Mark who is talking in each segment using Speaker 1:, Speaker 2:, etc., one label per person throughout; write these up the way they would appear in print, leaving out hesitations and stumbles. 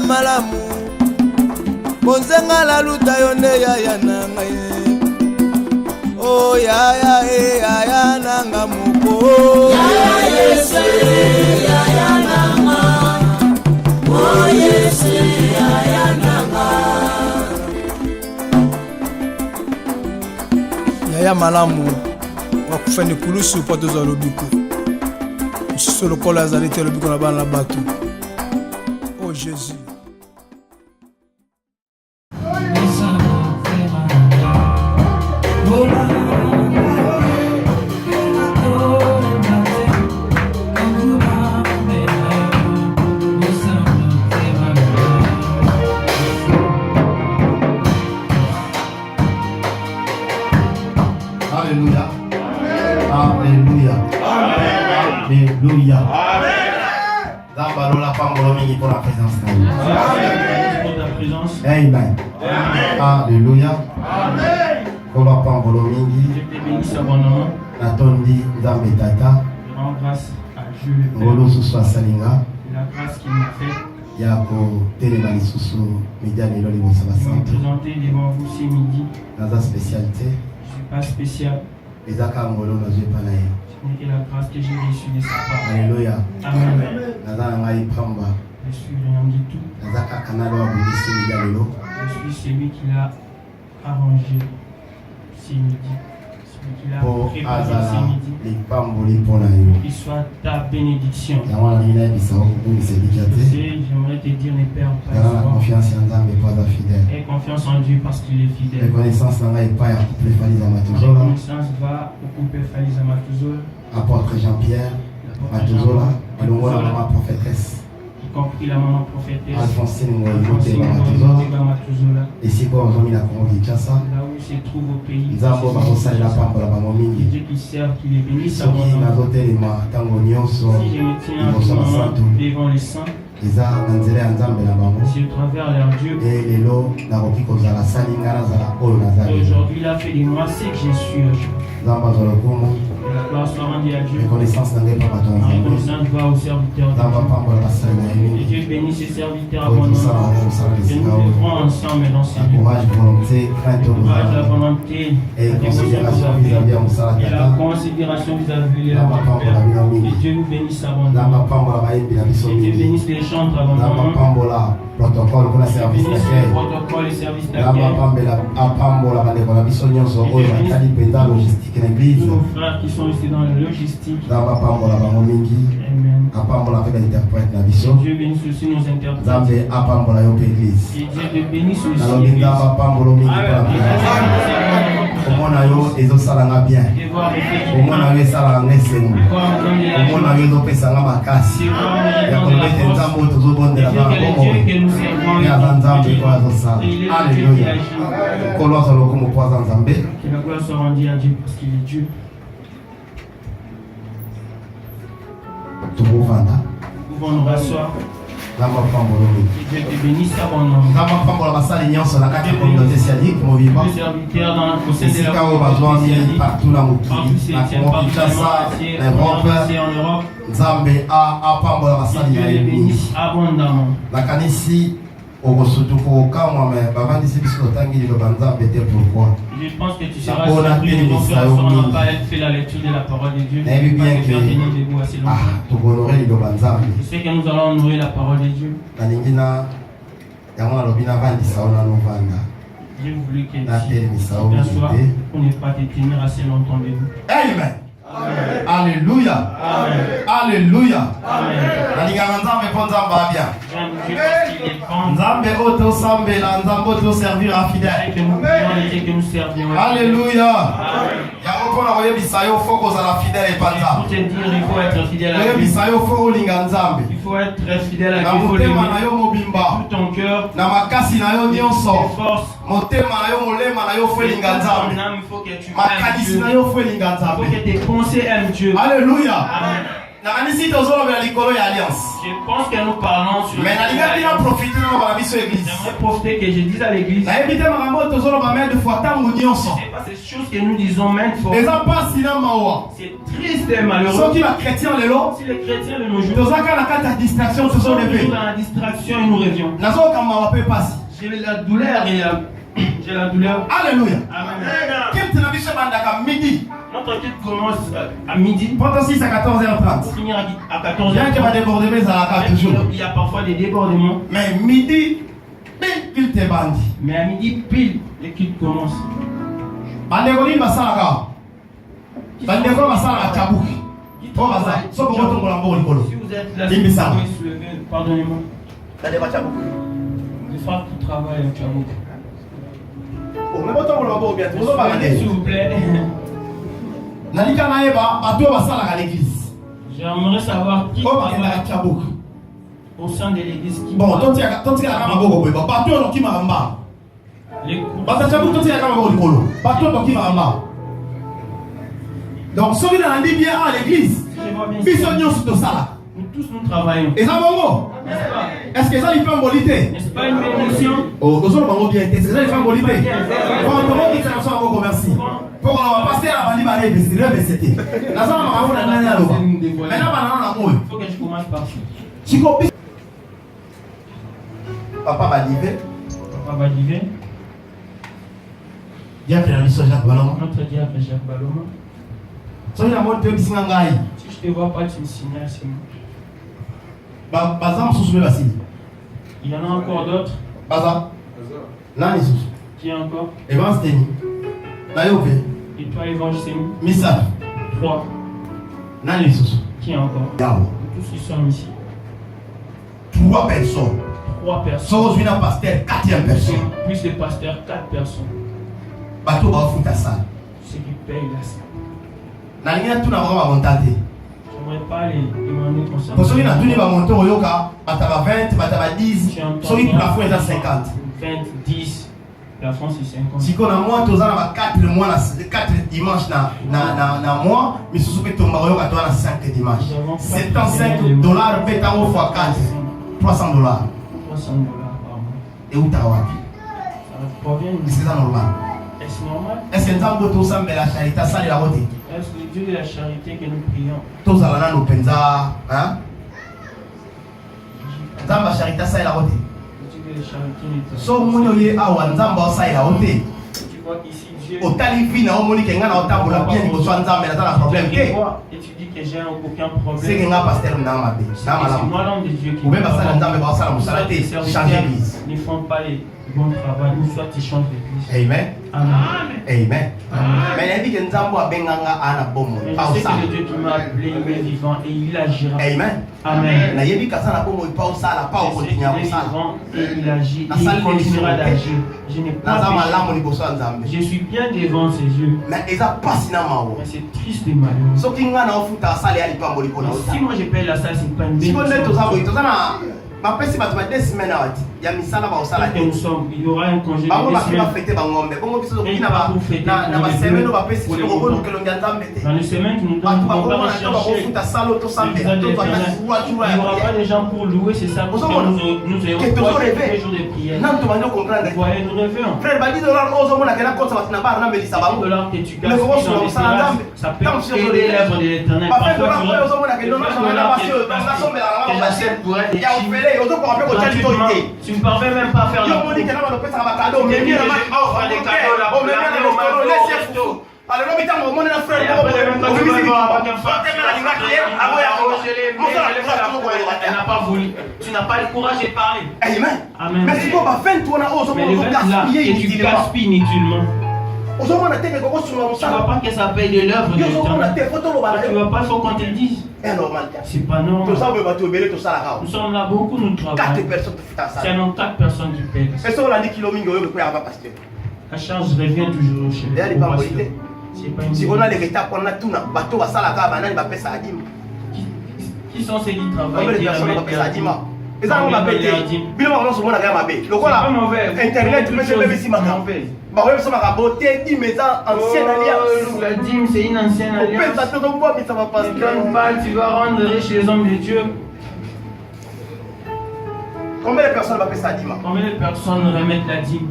Speaker 1: malamu bonzenga la luta yonde ya nanga oh ya nanga muko ya Yesu ya nanga oh Yesu ya nanga ya malamu wakufani kulusu poto za lobiko solo kola za lite lobiko na bana bato oh Jésus.
Speaker 2: Alléluia. Alléluia. Alléluia. Zambalola pangolo mingi pour la présence. Amen. Alléluia. Kola pangolo mingi.
Speaker 3: Je te bénis abondamment.
Speaker 2: Natondi Nzambe tata.
Speaker 3: Je rends grâce à Dieu le Père.
Speaker 2: Ngolo suswa salinga.
Speaker 3: La grâce qu'il m'a faite.
Speaker 2: Yako telema lisusu media lelo libosa
Speaker 3: Je vais me
Speaker 2: basante.
Speaker 3: présenter devant vous ce midi.
Speaker 2: Naza spécialité.
Speaker 3: Je suis pas spécial.
Speaker 2: Ezaka ngolo nazwe panaye.
Speaker 3: Ce n'est que la grâce que j'ai reçue de sa part.
Speaker 2: Alléluia.
Speaker 3: Amen.
Speaker 2: Naza ngai pamba.
Speaker 3: Je suis rien du tout.
Speaker 2: Nazaka kanalo wa bundisi media lelo.
Speaker 3: Je suis celui qui l'a arrangé ce midi. Celui qui l'a
Speaker 2: Po
Speaker 3: préparé ce
Speaker 2: azala
Speaker 3: midi.
Speaker 2: lipamboli pona yo.
Speaker 3: Qu'il soit ta bénédiction.
Speaker 2: Yango na mina bisa okubungisa
Speaker 3: Tu
Speaker 2: bikate.
Speaker 3: sais, j'aimerais te dire, ne perds pas
Speaker 2: Zala na
Speaker 3: espoir.
Speaker 2: confiance ya Nzambe po aza fidèle.
Speaker 3: Aie confiance en Dieu parce qu'il est fidèle.
Speaker 2: Reconnaissance na ngai epai ya couple Faliza
Speaker 3: La
Speaker 2: Matuzola.
Speaker 3: reconnaissance va au couple Faliza Matuzola,
Speaker 2: Apôtre Jean-Pierre Matuzola. Elongo na mama prophétresse.
Speaker 3: y compris la maman prophétesse.
Speaker 2: Alphonsine Ngoïbote
Speaker 3: Alphonsine
Speaker 2: Matuzola.
Speaker 3: Ngoïbote Matuzola.
Speaker 2: Esiko ozomi na Congo Kinshasa.
Speaker 3: Là où il se trouve au pays.
Speaker 2: Nzambo bakosalela pambola bango mingi.
Speaker 3: Dieu qui sert, qui les bénisse
Speaker 2: Soki
Speaker 3: abondamment.
Speaker 2: nazotelema ntango nyonso
Speaker 3: Si je me tiens
Speaker 2: liboso
Speaker 3: en ce moment
Speaker 2: basantu
Speaker 3: devant les saints,
Speaker 2: eza na nzela ya Nzambe na bango.
Speaker 3: c'est au travers leur Dieu.
Speaker 2: E lelo nakoki kozala sali nga nazala oyo naza
Speaker 3: Et
Speaker 2: lelo.
Speaker 3: aujourd'hui, il a fait de moi ce que je suis aujourd'hui.
Speaker 2: Nzambe azwa lokumu.
Speaker 3: Que la gloire soit rendue à Dieu.
Speaker 2: Reconnaissance na ngai pa bato ya
Speaker 3: La
Speaker 2: Nzambe.
Speaker 3: reconnaissance va aux serviteurs de
Speaker 2: Nzambe
Speaker 3: Dieu.
Speaker 2: apambola basali na ye
Speaker 3: Et
Speaker 2: mingi.
Speaker 3: Dieu bénit ses serviteurs
Speaker 2: Oyo tosala
Speaker 3: abondamment.
Speaker 2: bango mosala
Speaker 3: Que
Speaker 2: esika
Speaker 3: nous
Speaker 2: oyo.
Speaker 3: devrons ensemble dans ces
Speaker 2: La
Speaker 3: lieux.
Speaker 2: courage, volonté, crainte au
Speaker 3: Courage, la
Speaker 2: Nzambe.
Speaker 3: volonté,
Speaker 2: Et
Speaker 3: la dévotion
Speaker 2: considération
Speaker 3: que vous
Speaker 2: vis-à-vis
Speaker 3: avez.
Speaker 2: ya mosala
Speaker 3: Et la
Speaker 2: tata.
Speaker 3: considération vis-à-vis de la
Speaker 2: Nzambe apambola
Speaker 3: Père.
Speaker 2: bino
Speaker 3: Que
Speaker 2: mingi.
Speaker 3: Dieu vous bénisse
Speaker 2: Nzambe
Speaker 3: abondamment.
Speaker 2: apambola bayembi na biso
Speaker 3: Et Dieu
Speaker 2: mingi.
Speaker 3: bénisse les chantres
Speaker 2: Nzambe
Speaker 3: abondamment.
Speaker 2: apambola protocole mpona
Speaker 3: Dieu
Speaker 2: service
Speaker 3: bénisse
Speaker 2: d'accueil.
Speaker 3: les protocoles et services
Speaker 2: Nzambe
Speaker 3: d'accueil.
Speaker 2: apambola bandeko na biso nyonso oyo batali mpenza logistique na église.
Speaker 3: Tous nos frères qui sont restés dans la logistique.
Speaker 2: Nzambe apambola bango mingi.
Speaker 3: Amen.
Speaker 2: Apambola mpe bainterprète na
Speaker 3: Que
Speaker 2: biso.
Speaker 3: Dieu bénisse aussi nos interprètes.
Speaker 2: Nzambe apambola yo mpe église.
Speaker 3: Que Dieu te bénisse aussi.
Speaker 2: nalobi Nzambe apambola mingi mpona komona yo ezosalanga bien. Komona yo esalaka nga esengo. Komona yo ezopesanga makasi ya koloba ete Nzambe oyo tozobondela bana bomoi mpe aza Nzambe oyo azosala. Alléluia. Nkolo azwa lokumu mpo aza Nzambe.
Speaker 3: Que la gloire soit rendue à Dieu parce qu'il est Dieu.
Speaker 2: Tokovanda.
Speaker 3: Nous pouvons nous rasseoir.
Speaker 2: Nzambe apambola mingi.
Speaker 3: Que Dieu te bénisse abondamment.
Speaker 2: Nzambe apambola basali nyonso na kati ya communauté sialique moviba.
Speaker 3: Les serviteurs dans au sein de
Speaker 2: esika
Speaker 3: la
Speaker 2: oyo bazwami
Speaker 3: communauté
Speaker 2: partout na
Speaker 3: en
Speaker 2: mokili
Speaker 3: plus,
Speaker 2: na
Speaker 3: c'est
Speaker 2: Congo Kinshasa na Europe.
Speaker 3: en Europe.
Speaker 2: Nzambe apambola basali
Speaker 3: Que
Speaker 2: na
Speaker 3: Dieu
Speaker 2: ye
Speaker 3: les
Speaker 2: mingi.
Speaker 3: bénisse abondamment.
Speaker 2: nakanisi okosutuka okamwa me bavandisi biso totangi liloba Nzambe te pourquoi.
Speaker 3: Je pense que tu seras
Speaker 2: Bon,
Speaker 3: surpris de
Speaker 2: la
Speaker 3: mon
Speaker 2: télé,
Speaker 3: frère
Speaker 2: ça,
Speaker 3: on n'a
Speaker 2: oui.
Speaker 3: pas fait la lecture de la parole de Dieu.
Speaker 2: Mais oui, bien
Speaker 3: Pas
Speaker 2: que-
Speaker 3: tenir debout assez longtemps.
Speaker 2: tokonore liloba Nzambe
Speaker 3: Je sais que nous allons honorer la parole de Dieu.
Speaker 2: nalingi na yango nalobi navandisa o nanovanda
Speaker 3: Dieu voulait que
Speaker 2: natelemisa o
Speaker 3: bien soit
Speaker 2: mizide.
Speaker 3: pour ne pas te tenir assez longtemps debout.
Speaker 2: Amen. Alléluia. Alléluia. nalingaka Nzambe mpo Nzambe abia
Speaker 3: J'aime Dieu parce qu'il est bon.
Speaker 2: Nzambe oyo tosambela Nzambe oyo toservira fidèle.
Speaker 3: Que nous prions et que nous servions.
Speaker 2: Alléluia.
Speaker 3: Amen.
Speaker 2: yango mpona koyebisa yo fo kozala fidèle epa
Speaker 3: Pour te dire, il faut être fidèle à Dieu.
Speaker 2: koyebisa yo fo kolinga nzambe
Speaker 3: Il faut être fidèle à
Speaker 2: na
Speaker 3: Dieu. Il faut
Speaker 2: motema na
Speaker 3: l'aimer.
Speaker 2: yo mobimba
Speaker 3: Tout ton cœur,
Speaker 2: na makasi na yo
Speaker 3: tes
Speaker 2: nyonso
Speaker 3: forces,
Speaker 2: motema na yo molema na yo fo elinga
Speaker 3: ton
Speaker 2: nzambe
Speaker 3: âme, il faut que tu aimes
Speaker 2: makanisi
Speaker 3: Dieu.
Speaker 2: na yo fo elinga
Speaker 3: Il faut
Speaker 2: nzambe
Speaker 3: que tes pensées aiment Dieu.
Speaker 2: alleluya
Speaker 3: Amen.
Speaker 2: nakanisi tozolobela likolo ya alliance
Speaker 3: Je pense que nous parlons sur
Speaker 2: mais nalingaki na profite na loba na biso église
Speaker 3: J'aimerais profiter que je dise à l'église.
Speaker 2: nayebi te makambo oyo tozoloba maintes fois ntango nyonso
Speaker 3: C'est pas ces choses que nous disons maintes fois.
Speaker 2: eza mpasi na mawa
Speaker 3: C'est triste et malheureux.
Speaker 2: soki bachrétien lelo
Speaker 3: Si les chrétiens de nos jours
Speaker 2: tozaka na kati ya distraction
Speaker 3: sont toujours
Speaker 2: tozoleve
Speaker 3: dans la distraction et nous rêvions.
Speaker 2: nazoyoka mawa mpe pasi
Speaker 3: J'ai la douleur et j'ai la douleur.
Speaker 2: alleluya
Speaker 3: Amen.
Speaker 2: kipte na biso ebandaka midi
Speaker 3: Notre culte commence à midi
Speaker 2: poto 6 à 14h30
Speaker 3: pour finir à
Speaker 2: bien que
Speaker 3: 14h.
Speaker 2: badébordeme ezalaka toujours
Speaker 3: Il y a parfois des débordements.
Speaker 2: mais midi mpe kilte ebandi
Speaker 3: Mais à midi pile, les cultes commencent.
Speaker 2: bandeko nini basalaka bandeko basalaka chabuki po baza soko kotongola mboko likolo
Speaker 3: Si vous êtes là,
Speaker 2: Limbi
Speaker 3: si vous
Speaker 2: ça.
Speaker 3: pouvez se lever, pardonnez-moi.
Speaker 2: bandeko chabuki
Speaker 3: Les femmes qui travaillent à Tchamouk.
Speaker 2: me botongola maboko bien tozobaka
Speaker 3: S'il
Speaker 2: te
Speaker 3: vous plaît.
Speaker 2: nalika nayeba bato oyo basalaka l'église
Speaker 3: J'aimerais savoir qui
Speaker 2: oyo bakendaka
Speaker 3: travaille
Speaker 2: chabuki
Speaker 3: au sein de l'église. Qui
Speaker 2: bon
Speaker 3: travaille.
Speaker 2: totikalaka maboko boye bato oyo nokimaka mbala
Speaker 3: Les cours.
Speaker 2: bato ya chabuki totikalaka maboko likolo bato oyo nokimaka mbala donc soki nalandi bien à l'église
Speaker 3: Je vois bien
Speaker 2: biso
Speaker 3: ça.
Speaker 2: nyonso tosalaka
Speaker 3: Nous tous nous travaillons.
Speaker 2: eza bongo
Speaker 3: N'est-ce pas?
Speaker 2: est ce que eza lipamboli te
Speaker 3: N'est-ce pas une bénédiction?
Speaker 2: ozolo bango bien te eza lipamboli te bon tobokisa biso maboko merci pokoloba paster abandi barebese te naza na makambo na nani aloba maintenant banana na moyo
Speaker 3: Il faut que je commence par ça.
Speaker 2: siko papa badive
Speaker 3: Papa Badivé,
Speaker 2: diatre na biso jacques baloma
Speaker 3: notre diable Jacques Baloma.
Speaker 2: soki na moni toyebisinga ngai
Speaker 3: Si je te vois pas, tu me signales, c'est moi.
Speaker 2: baza mosusu mpe basili
Speaker 3: Il y en a encore d'autres.
Speaker 2: baza nani lisusu
Speaker 3: Qui encore?
Speaker 2: evance teni na yo mpe
Speaker 3: Et toi, Évangile,
Speaker 2: misato
Speaker 3: 3.
Speaker 2: nani lisusu
Speaker 3: Qui encore?
Speaker 2: yawo
Speaker 3: Nous tous qui sommes ici.
Speaker 2: 3 personnes
Speaker 3: 3 personnes.
Speaker 2: so ozwi na paster 4e personne
Speaker 3: Plus les pasteurs, 4 personnes.
Speaker 2: bato baofuta sala
Speaker 3: Ceux qui payent la salle.
Speaker 2: nalingi natuna bango bamonta te
Speaker 3: J'aimerais pas les demander concernant.
Speaker 2: po soki natuni bamonte oyoka bata ba 20 bata ba 10 soki plafond eza 50
Speaker 3: 20, 10. La France c'est 50.
Speaker 2: siko na mois toza na ba 4 mois na 4 dimanche na mois misusu mpe tombaka oyoka toza na 5 dimanche 75 dollars mpe ntango fois 4 $300
Speaker 3: $300 par mois.
Speaker 2: eutaka wapi
Speaker 3: Ça provient de...
Speaker 2: eske eza normal
Speaker 3: Est-ce normal?
Speaker 2: eske nzambe oyo tosambela charité asalelako te
Speaker 3: Est-ce le Dieu de la charité que nous prions?
Speaker 2: tozala nano mpenza nzambe ya charité asalelako te
Speaker 3: Le Dieu de la charité n'est pas.
Speaker 2: so omoni oye awa nzambe aosalelako te
Speaker 3: Tu vois ici Dieu.
Speaker 2: otali vi na omoni ke nga na otambola bien liboso ya nzambe naza na problème
Speaker 3: Tu
Speaker 2: te
Speaker 3: vois et tu dis que j'ai aucun problème.
Speaker 2: seke nga paster ndanga mabe na
Speaker 3: C'est
Speaker 2: malamu
Speaker 3: moi l'homme de Dieu qui
Speaker 2: obe basala nzambe baosala mosala
Speaker 3: soit
Speaker 2: te
Speaker 3: tes
Speaker 2: change
Speaker 3: serviteurs
Speaker 2: église
Speaker 3: ne font pas les bons travail, ou soit tu changes l'église.
Speaker 2: amen
Speaker 3: Amen.
Speaker 2: amen mais nayebi ke nzambe abenganga ana bomoi
Speaker 3: Mais
Speaker 2: pa
Speaker 3: je sais que
Speaker 2: osala
Speaker 3: le Dieu qui m'a appelé, il est vivant et il agira.
Speaker 2: amen
Speaker 3: Amen.
Speaker 2: nayebi kaza na bomoi pa osala pa
Speaker 3: Je sais qu'il
Speaker 2: okontinya
Speaker 3: est
Speaker 2: kosala
Speaker 3: vivant et il agit.
Speaker 2: Na
Speaker 3: Et
Speaker 2: salle
Speaker 3: il continuera
Speaker 2: d'émission.
Speaker 3: d'agir. Je n'ai pas
Speaker 2: naza
Speaker 3: péché.
Speaker 2: malamu liboso ya nzambe
Speaker 3: Je suis bien devant ses yeux.
Speaker 2: mais eza mpasi na mawo
Speaker 3: Mais c'est triste et malheureux.
Speaker 2: soki nga na ofuta asala ya lipambo likolo
Speaker 3: Mais si moi je paye la salle, c'est pas une
Speaker 2: siko nde toza boye
Speaker 3: bénédiction.
Speaker 2: toza na bapesi bato ba 2 semaines awa ti ya misala baosala
Speaker 3: Tant que nous
Speaker 2: te
Speaker 3: sommes, il y aura un congé
Speaker 2: bango
Speaker 3: de 2
Speaker 2: bakei
Speaker 3: semaines.
Speaker 2: bafete bangombe bongo biso tokoki
Speaker 3: Et pas pour fêter
Speaker 2: na
Speaker 3: pour les
Speaker 2: basemaine
Speaker 3: deux,
Speaker 2: oyo bapesi
Speaker 3: pour les
Speaker 2: biso
Speaker 3: moutons.
Speaker 2: kokolukelo ya nzambe te
Speaker 3: Dans les semaines, nous ne
Speaker 2: bato
Speaker 3: devons pas
Speaker 2: bakoma na to
Speaker 3: rechercher.
Speaker 2: bakofuta salo tosambela
Speaker 3: Il n'y
Speaker 2: tozwaka
Speaker 3: aura pas de gens pour louer, c'est ça. Parce que nous ayons
Speaker 2: Que toujours rêver.
Speaker 3: tous les jours de prière.
Speaker 2: nani tobandi okomprendre
Speaker 3: Vous voyez, nous rêvons.
Speaker 2: frère ba 10 dollars oyo ozomona kena kota bato na bara namelisa bango
Speaker 3: $10 que tu
Speaker 2: Mais
Speaker 3: gaspilles
Speaker 2: comment
Speaker 3: dans les
Speaker 2: ça va,
Speaker 3: terrasses,
Speaker 2: Nzambe?
Speaker 3: ça peut
Speaker 2: Tant que
Speaker 3: aider l'œuvre de l'éternel.
Speaker 2: ba 20
Speaker 3: Parfois,
Speaker 2: dollars
Speaker 3: tu
Speaker 2: oyo ozomona ke donation na basi oyo basombela na basi ya ofele ozokoka mpe kotya litoi te
Speaker 3: tu ne parviens même pas à faire
Speaker 2: yo
Speaker 3: la
Speaker 2: moni
Speaker 3: cour.
Speaker 2: kena balopesaka bakado omemi na omemi na lokolo lesi efufu alelobi ntango omoni na frère
Speaker 3: Elle n'a pas voulu. Tu n'as pas le courage de parler. Amen.
Speaker 2: mais sikoyo bavente wana oyo
Speaker 3: Mais les
Speaker 2: ozomona
Speaker 3: vêtements là,
Speaker 2: ozogaspille
Speaker 3: et tu
Speaker 2: inutilement
Speaker 3: gaspilles inutilement.
Speaker 2: ozomona te meko kosunga
Speaker 3: Tu ne vois
Speaker 2: mosala
Speaker 3: pas que ça paye de l'œuvre de
Speaker 2: yo ozomona
Speaker 3: l'éternel.
Speaker 2: te fo toloba na
Speaker 3: Tu ne
Speaker 2: yo
Speaker 3: vois pas, il faut qu'on te le dise.
Speaker 2: normal te
Speaker 3: C'est pas normal.
Speaker 2: toza boye bato ebele tosalaka
Speaker 3: Nous sommes là beaucoup, nous
Speaker 2: 4
Speaker 3: travaillons.
Speaker 2: personnes tofuta
Speaker 3: C'est
Speaker 2: sala
Speaker 3: non 4 personnes qui paient.
Speaker 2: pe soki olandi kilo mingi oyo koyaka ba pasteur
Speaker 3: La charge revient toujours chez
Speaker 2: eya
Speaker 3: le
Speaker 2: lipamboli te
Speaker 3: pasteur.
Speaker 2: Si on a les retards, on a tout, bateau va ça la cabane, il va payer ça à Dim.
Speaker 3: Qui sont ceux qui travaillent?
Speaker 2: Combien de personnes vont payer ça à Dim? Et ça, on va payer. Bien, on va se voir la gamme. Donc voilà, Internet, tu peux se lever ici maintenant. Bah oui, ça m'a beauté, Dim, mais ça, ancienne alliance.
Speaker 3: La dîme, c'est une ancienne alliance.
Speaker 2: On peut ça te revoir, mais ça va pas se
Speaker 3: tu vas rendre riche les hommes de Dieu.
Speaker 2: Combien de personnes vont payer ça à Dim?
Speaker 3: Combien de personnes remettent la dîme?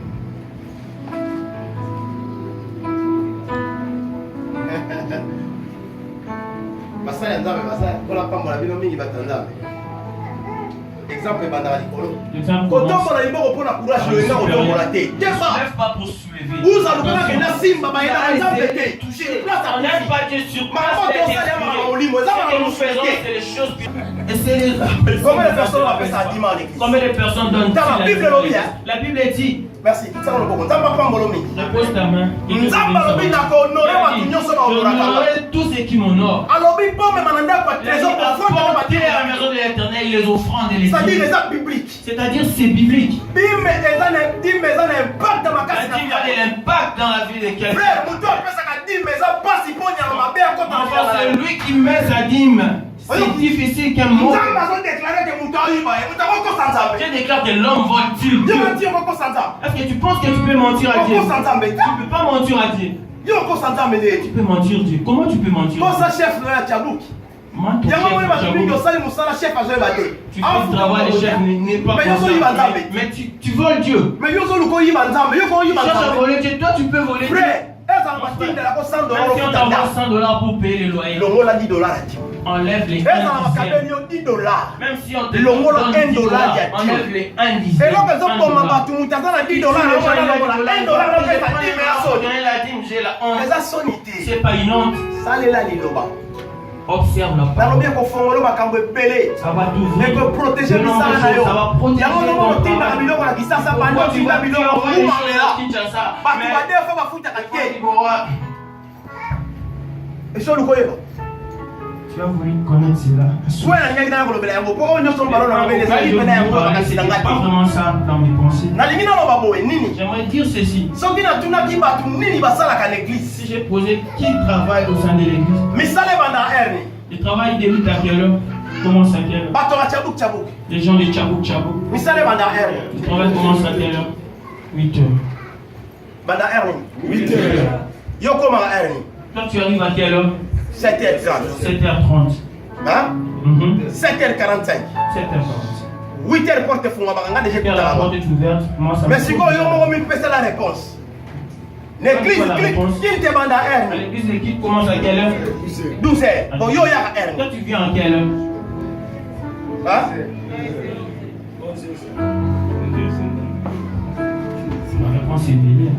Speaker 2: Basala nzambe basala kola pambola bino mingi batanda. Exemple bandara likolo. Kotombola liboko pona courage loyenga kotombola te. Teba.
Speaker 3: Lève pas pour soulever.
Speaker 2: Vous allez que na simba ba ina nzambe te. Toucher place à
Speaker 3: On n'aime pas Dieu sur place.
Speaker 2: Maman to sala ma olimo ezama na musfete.
Speaker 3: C'est les choses. Et c'est les.
Speaker 2: Combien de personnes appellent ça à dimanche l'église?
Speaker 3: Combien de personnes donnent
Speaker 2: Dans la Bible lobby hein.
Speaker 3: La Bible dit.
Speaker 2: Merci. Ça on le bon. Nzamba pambola mi.
Speaker 3: Repose ta main.
Speaker 2: Nzamba lobi na ko honorer wa nyonso ba honoraka.
Speaker 3: Honorer tous ceux qui m'honorent.
Speaker 2: Alobi pomme mananda kwa trésor pour fond de
Speaker 3: Apporter à la maison de l'Éternel les offrandes et les
Speaker 2: c'est-à-dire
Speaker 3: dîmes.
Speaker 2: les actes bibliques.
Speaker 3: C'est-à-dire c'est biblique.
Speaker 2: Bim ezana impact dans ma
Speaker 3: La
Speaker 2: case.
Speaker 3: dîme a de l'impact dans la vie de quelqu'un.
Speaker 2: Frère, mutu apesa ka dîme eza pasi po nyama mabe akota na
Speaker 3: Enfin,
Speaker 2: la.
Speaker 3: celui qui met sa dîme, c'est difficile qu'un mot.
Speaker 2: Nzamba zo déclarer que mutu ayiba e mutu ko sanzabe.
Speaker 3: Je déclare que l'homme vole-t-il
Speaker 2: Yo
Speaker 3: Dieu.
Speaker 2: menti ko sanzabe.
Speaker 3: Est-ce que tu penses que tu peux mentir à Dieu?
Speaker 2: Ko sanzabe.
Speaker 3: Tu ne peux pas mentir à Dieu.
Speaker 2: Yo ko sanzabe de.
Speaker 3: Tu peux mentir Dieu. Comment tu peux mentir?
Speaker 2: Ko sa chef na Tchabouk.
Speaker 3: Moi, ton
Speaker 2: Ya
Speaker 3: chef,
Speaker 2: mama ba
Speaker 3: j'avoue,
Speaker 2: bingo sali musala chef a zoeba te.
Speaker 3: tu fais le travail, le chef n'est pas
Speaker 2: Mais yo so yiba nzambe.
Speaker 3: mais tu voles Dieu.
Speaker 2: Mais yo so lu ko yiba nzambe, yo ko
Speaker 3: Tu
Speaker 2: yiba
Speaker 3: cherches à
Speaker 2: nzambe.
Speaker 3: voler Dieu. Toi, tu peux voler Dieu.
Speaker 2: Frère, eza na batinda la ko $100
Speaker 3: Même si on
Speaker 2: au
Speaker 3: t'envoie $100 pour payer les loyers,
Speaker 2: longo la $10 à Dieu.
Speaker 3: enlève les 1
Speaker 2: Eza na makabeli
Speaker 3: dixième.
Speaker 2: yo $10.
Speaker 3: Même si on te
Speaker 2: Longo la
Speaker 3: donne
Speaker 2: $1
Speaker 3: $10,
Speaker 2: ya Dieu.
Speaker 3: enlève les 1 dixième.
Speaker 2: Et donc, ils ont pour ma batou, ils ont $10, ils ont $1,
Speaker 3: Donner la dîme, j'ai la honte.
Speaker 2: eza sonité.
Speaker 3: C'est pas une honte.
Speaker 2: Salela liloba.
Speaker 3: Observe la
Speaker 2: Nalobi
Speaker 3: parole.
Speaker 2: ekofongolo makambo ebele.
Speaker 3: Ça va t'ouvrir.
Speaker 2: Ekoprotege
Speaker 3: De nombreuses
Speaker 2: misala na yo.
Speaker 3: choses, ça va protéger
Speaker 2: Yango
Speaker 3: ton
Speaker 2: nomo otinda na
Speaker 3: travail.
Speaker 2: biloko na kisasa bando
Speaker 3: Pourquoi tu
Speaker 2: otinda
Speaker 3: vas
Speaker 2: biloko
Speaker 3: envoyer les
Speaker 2: kuma
Speaker 3: choses
Speaker 2: lela.
Speaker 3: à Kinshasa?
Speaker 2: Bato
Speaker 3: Mais
Speaker 2: badefo bafutaka te.
Speaker 3: pourquoi
Speaker 2: eso lukoyeba.
Speaker 3: tu as voulu connaître cela?
Speaker 2: Soin na nyaki na kolobela yango po oyo nyonso balo na mabele
Speaker 3: Pourquoi
Speaker 2: ezali
Speaker 3: je
Speaker 2: pena yango
Speaker 3: voulais parler,
Speaker 2: bakasila
Speaker 3: c'était pas
Speaker 2: ngati.
Speaker 3: vraiment ça dans mes pensées.
Speaker 2: Nalingi naloba boye nini?
Speaker 3: J'aimerais dire ceci.
Speaker 2: Soki natunaki bato nini basalaka na église.
Speaker 3: Si j'ai posé qui travaille au sein de l'église,
Speaker 2: Misala ebanda erne.
Speaker 3: le travail débute à quelle heure? Commence à quelle heure?
Speaker 2: Bato ya Tchabouk Tchabouk.
Speaker 3: Les gens de Tchabouk Tchabouk.
Speaker 2: Misala ebanda erne.
Speaker 3: Le travail commence à quelle heure? 8 heures.
Speaker 2: Banda erne. 8 heures. Yo koma erne.
Speaker 3: Toi tu arrives à quelle heure?
Speaker 2: 7h30.
Speaker 3: 7h30.
Speaker 2: Hein? 7h45.
Speaker 3: 7h40.
Speaker 2: 8h porte funga bakanga déjà
Speaker 3: Quand la porte est ouverte, moi ça me
Speaker 2: mais si quoi yo moko mi pesa la réponse. L'église qui te banda
Speaker 3: À
Speaker 2: erne.
Speaker 3: l'église, l'équipe commence à quelle heure?
Speaker 2: 12h. Bon yo ya erne.
Speaker 3: Toi tu viens à quelle heure?
Speaker 2: Hein?
Speaker 3: La réponse est veillée.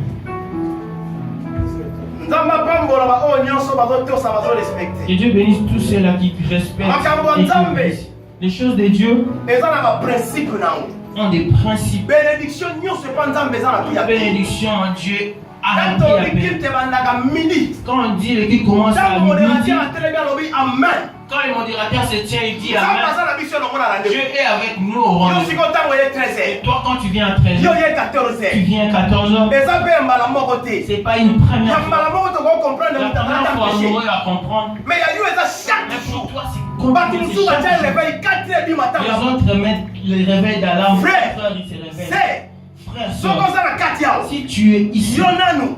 Speaker 2: Nzamba pambola ba o nyonso bazo tosa bazo respecter.
Speaker 3: Que Dieu bénisse tous ceux-là qui respectent et qui obéissent. Les choses de Dieu
Speaker 2: Eza na ba principe na ngo.
Speaker 3: ont des principes.
Speaker 2: Bénédiction nyonso pa nzambe eza na
Speaker 3: La
Speaker 2: pia.
Speaker 3: bénédiction en Dieu a
Speaker 2: Quand
Speaker 3: un
Speaker 2: on
Speaker 3: prix à payer.
Speaker 2: l'équipe te bandaka midi.
Speaker 3: Quand on dit l'équipe commence à
Speaker 2: Quand on
Speaker 3: midi,
Speaker 2: modérateur a télé bien lobi amen.
Speaker 3: quand le modérateur se tient, il dit
Speaker 2: Ça
Speaker 3: Amen.
Speaker 2: passe la mission longo na
Speaker 3: Dieu
Speaker 2: rendez-vous.
Speaker 3: est avec nous au
Speaker 2: Yo
Speaker 3: rendez-vous.
Speaker 2: siko tango ye
Speaker 3: Et
Speaker 2: 13h.
Speaker 3: toi, quand tu viens à
Speaker 2: Yo
Speaker 3: 13h,
Speaker 2: ye
Speaker 3: tu
Speaker 2: 14h.
Speaker 3: viens à 14h,
Speaker 2: Eza pe mbala moko te.
Speaker 3: c'est pas une première
Speaker 2: Ya
Speaker 3: fois.
Speaker 2: mbala moko to ko comprendre
Speaker 3: La première fois,
Speaker 2: mutakata
Speaker 3: on
Speaker 2: péché.
Speaker 3: aurait à comprendre.
Speaker 2: Mais il y a eu ça chaque
Speaker 3: Mais
Speaker 2: jour.
Speaker 3: pour toi, c'est
Speaker 2: Bato
Speaker 3: compliqué.
Speaker 2: musu batia le réveil 4h du matin.
Speaker 3: Les autres mettent le réveil d'alarme.
Speaker 2: Frère,
Speaker 3: Frère, ils se réveillent.
Speaker 2: C'est
Speaker 3: Frère,
Speaker 2: soko
Speaker 3: soeur,
Speaker 2: za na 4 yao.
Speaker 3: si tu es ici,
Speaker 2: Yo nanu.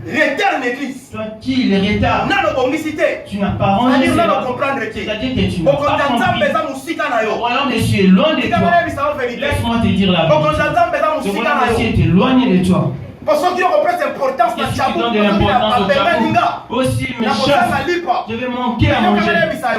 Speaker 2: Retard l'église.
Speaker 3: toi qui les retards,
Speaker 2: Nano bongisi te.
Speaker 3: tu n'as pas rendu
Speaker 2: C'est-à-dire
Speaker 3: cela.
Speaker 2: nano comprendre que.
Speaker 3: C'est-à-dire que tu n'as pas
Speaker 2: Okonza nzambe
Speaker 3: compris.
Speaker 2: eza musika na
Speaker 3: Le
Speaker 2: yo.
Speaker 3: royaume des cieux est loin de toi.
Speaker 2: Ikamele bisao vérité.
Speaker 3: Laisse-moi te dire la
Speaker 2: Okonza
Speaker 3: vérité.
Speaker 2: nzambe eza
Speaker 3: Le
Speaker 2: musika
Speaker 3: royaume
Speaker 2: na
Speaker 3: des cieux
Speaker 2: yo.
Speaker 3: est éloigné de toi.
Speaker 2: Pour ceux qui ont compris l'importance de
Speaker 3: Qu'est-ce qui
Speaker 2: Tchabouk,
Speaker 3: donne de l'importance au
Speaker 2: Ninga.
Speaker 3: Tchabouk? Aussi, mes
Speaker 2: Na
Speaker 3: chefs,
Speaker 2: kosanga lipa.
Speaker 3: je vais manquer à manger.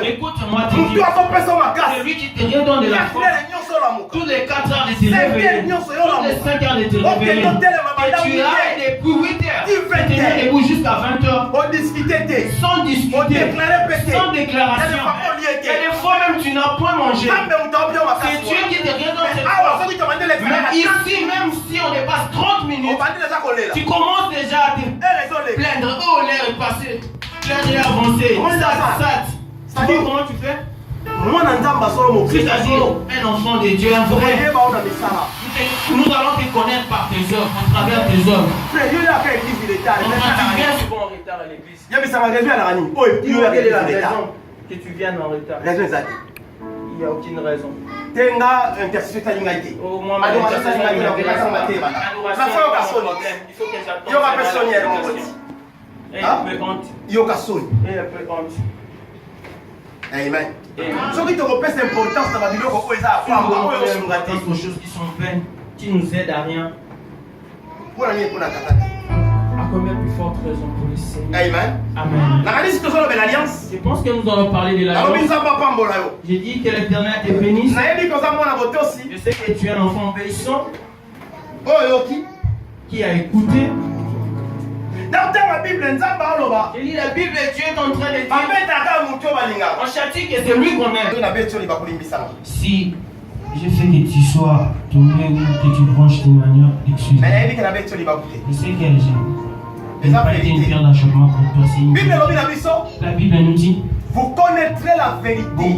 Speaker 3: Écoute-moi, te
Speaker 2: Mutu
Speaker 3: dire.
Speaker 2: akopesa makasi.
Speaker 3: Celui qui te redonne de la force,
Speaker 2: Yafulele nyonso la muka.
Speaker 3: tous les 4 heures de te
Speaker 2: 5
Speaker 3: réveiller,
Speaker 2: heures nyonso yo la
Speaker 3: tous les
Speaker 2: muka.
Speaker 3: 5 heures de te
Speaker 2: Ok,
Speaker 3: réveiller,
Speaker 2: totele
Speaker 3: et
Speaker 2: mabanda
Speaker 3: tu ailles depuis 8 heures,
Speaker 2: Dis 20
Speaker 3: et tu es debout jusqu'à 20 heures,
Speaker 2: On discutait te.
Speaker 3: sans
Speaker 2: On
Speaker 3: discuter,
Speaker 2: déclarait pété.
Speaker 3: sans déclaration.
Speaker 2: Il y a des fois qu'on y était.
Speaker 3: Et des fois même tu n'as point mangé.
Speaker 2: Nzambe utapia
Speaker 3: C'est
Speaker 2: makasi.
Speaker 3: Dieu qui te redonne cette
Speaker 2: Awa
Speaker 3: force.
Speaker 2: soki tomande le
Speaker 3: Mais ici, même si on dépasse 30 minutes,
Speaker 2: obandi déjà kolela.
Speaker 3: tu commences déjà à te
Speaker 2: Désolé.
Speaker 3: plaindre. Oh, l'air est passé, l'air est avancé.
Speaker 2: Comment ça va?
Speaker 3: Ça. Tu vois comment tu fais?
Speaker 2: Mwana nzamba solo mo Christ
Speaker 3: C'est-à-dire
Speaker 2: solo.
Speaker 3: un enfant de Dieu, un vrai.
Speaker 2: Oyeba ona misala.
Speaker 3: Nous allons te connaître par tes œuvres, à travers tes œuvres.
Speaker 2: Frère, yo ya ka église retard.
Speaker 3: Tu viens souvent en retard à l'église.
Speaker 2: Il y a mis ça ma raison à la rani. Oh, et puis
Speaker 3: Dis-moi quelle est la
Speaker 2: retard.
Speaker 3: raison que tu viennes en retard.
Speaker 2: Raison exacte.
Speaker 3: Il n'y a aucune raison.
Speaker 2: Tenga intercession talingaïté.
Speaker 3: Au moins,
Speaker 2: Adoration talingaïté, on va pas mater bana. La foi au kasoni.
Speaker 3: il faut que j'attende.
Speaker 2: Yo ka personne hier mon pote.
Speaker 3: Et un peu honte.
Speaker 2: Yo kasoni.
Speaker 3: Et un peu honte.
Speaker 2: Amen.
Speaker 3: Amen.
Speaker 2: Ce qui te repèse l'importance dans la Bible, c'est que ça femme,
Speaker 3: D'autres choses qui sont vaines, qui nous aident à rien.
Speaker 2: Pour la nuit pour la tata.
Speaker 3: À combien plus forte raison pour le Seigneur?
Speaker 2: Amen.
Speaker 3: Amen.
Speaker 2: La réalité c'est que l'alliance.
Speaker 3: Je pense que nous allons parler de l'alliance. J'ai dit que l'Éternel te bénisse. Je sais que tu es un enfant obéissant qui a écouté. J'ai dit la Bible et Dieu est en train de dire on châtie que c'est lui qu'on aime. Si je fais que tu sois tombé ou que tu branches de manière excusée, je sais qu'elle n'a pas été une pierre d'achoppement pour toi. La Bible nous dit
Speaker 2: vous connaîtrez la vérité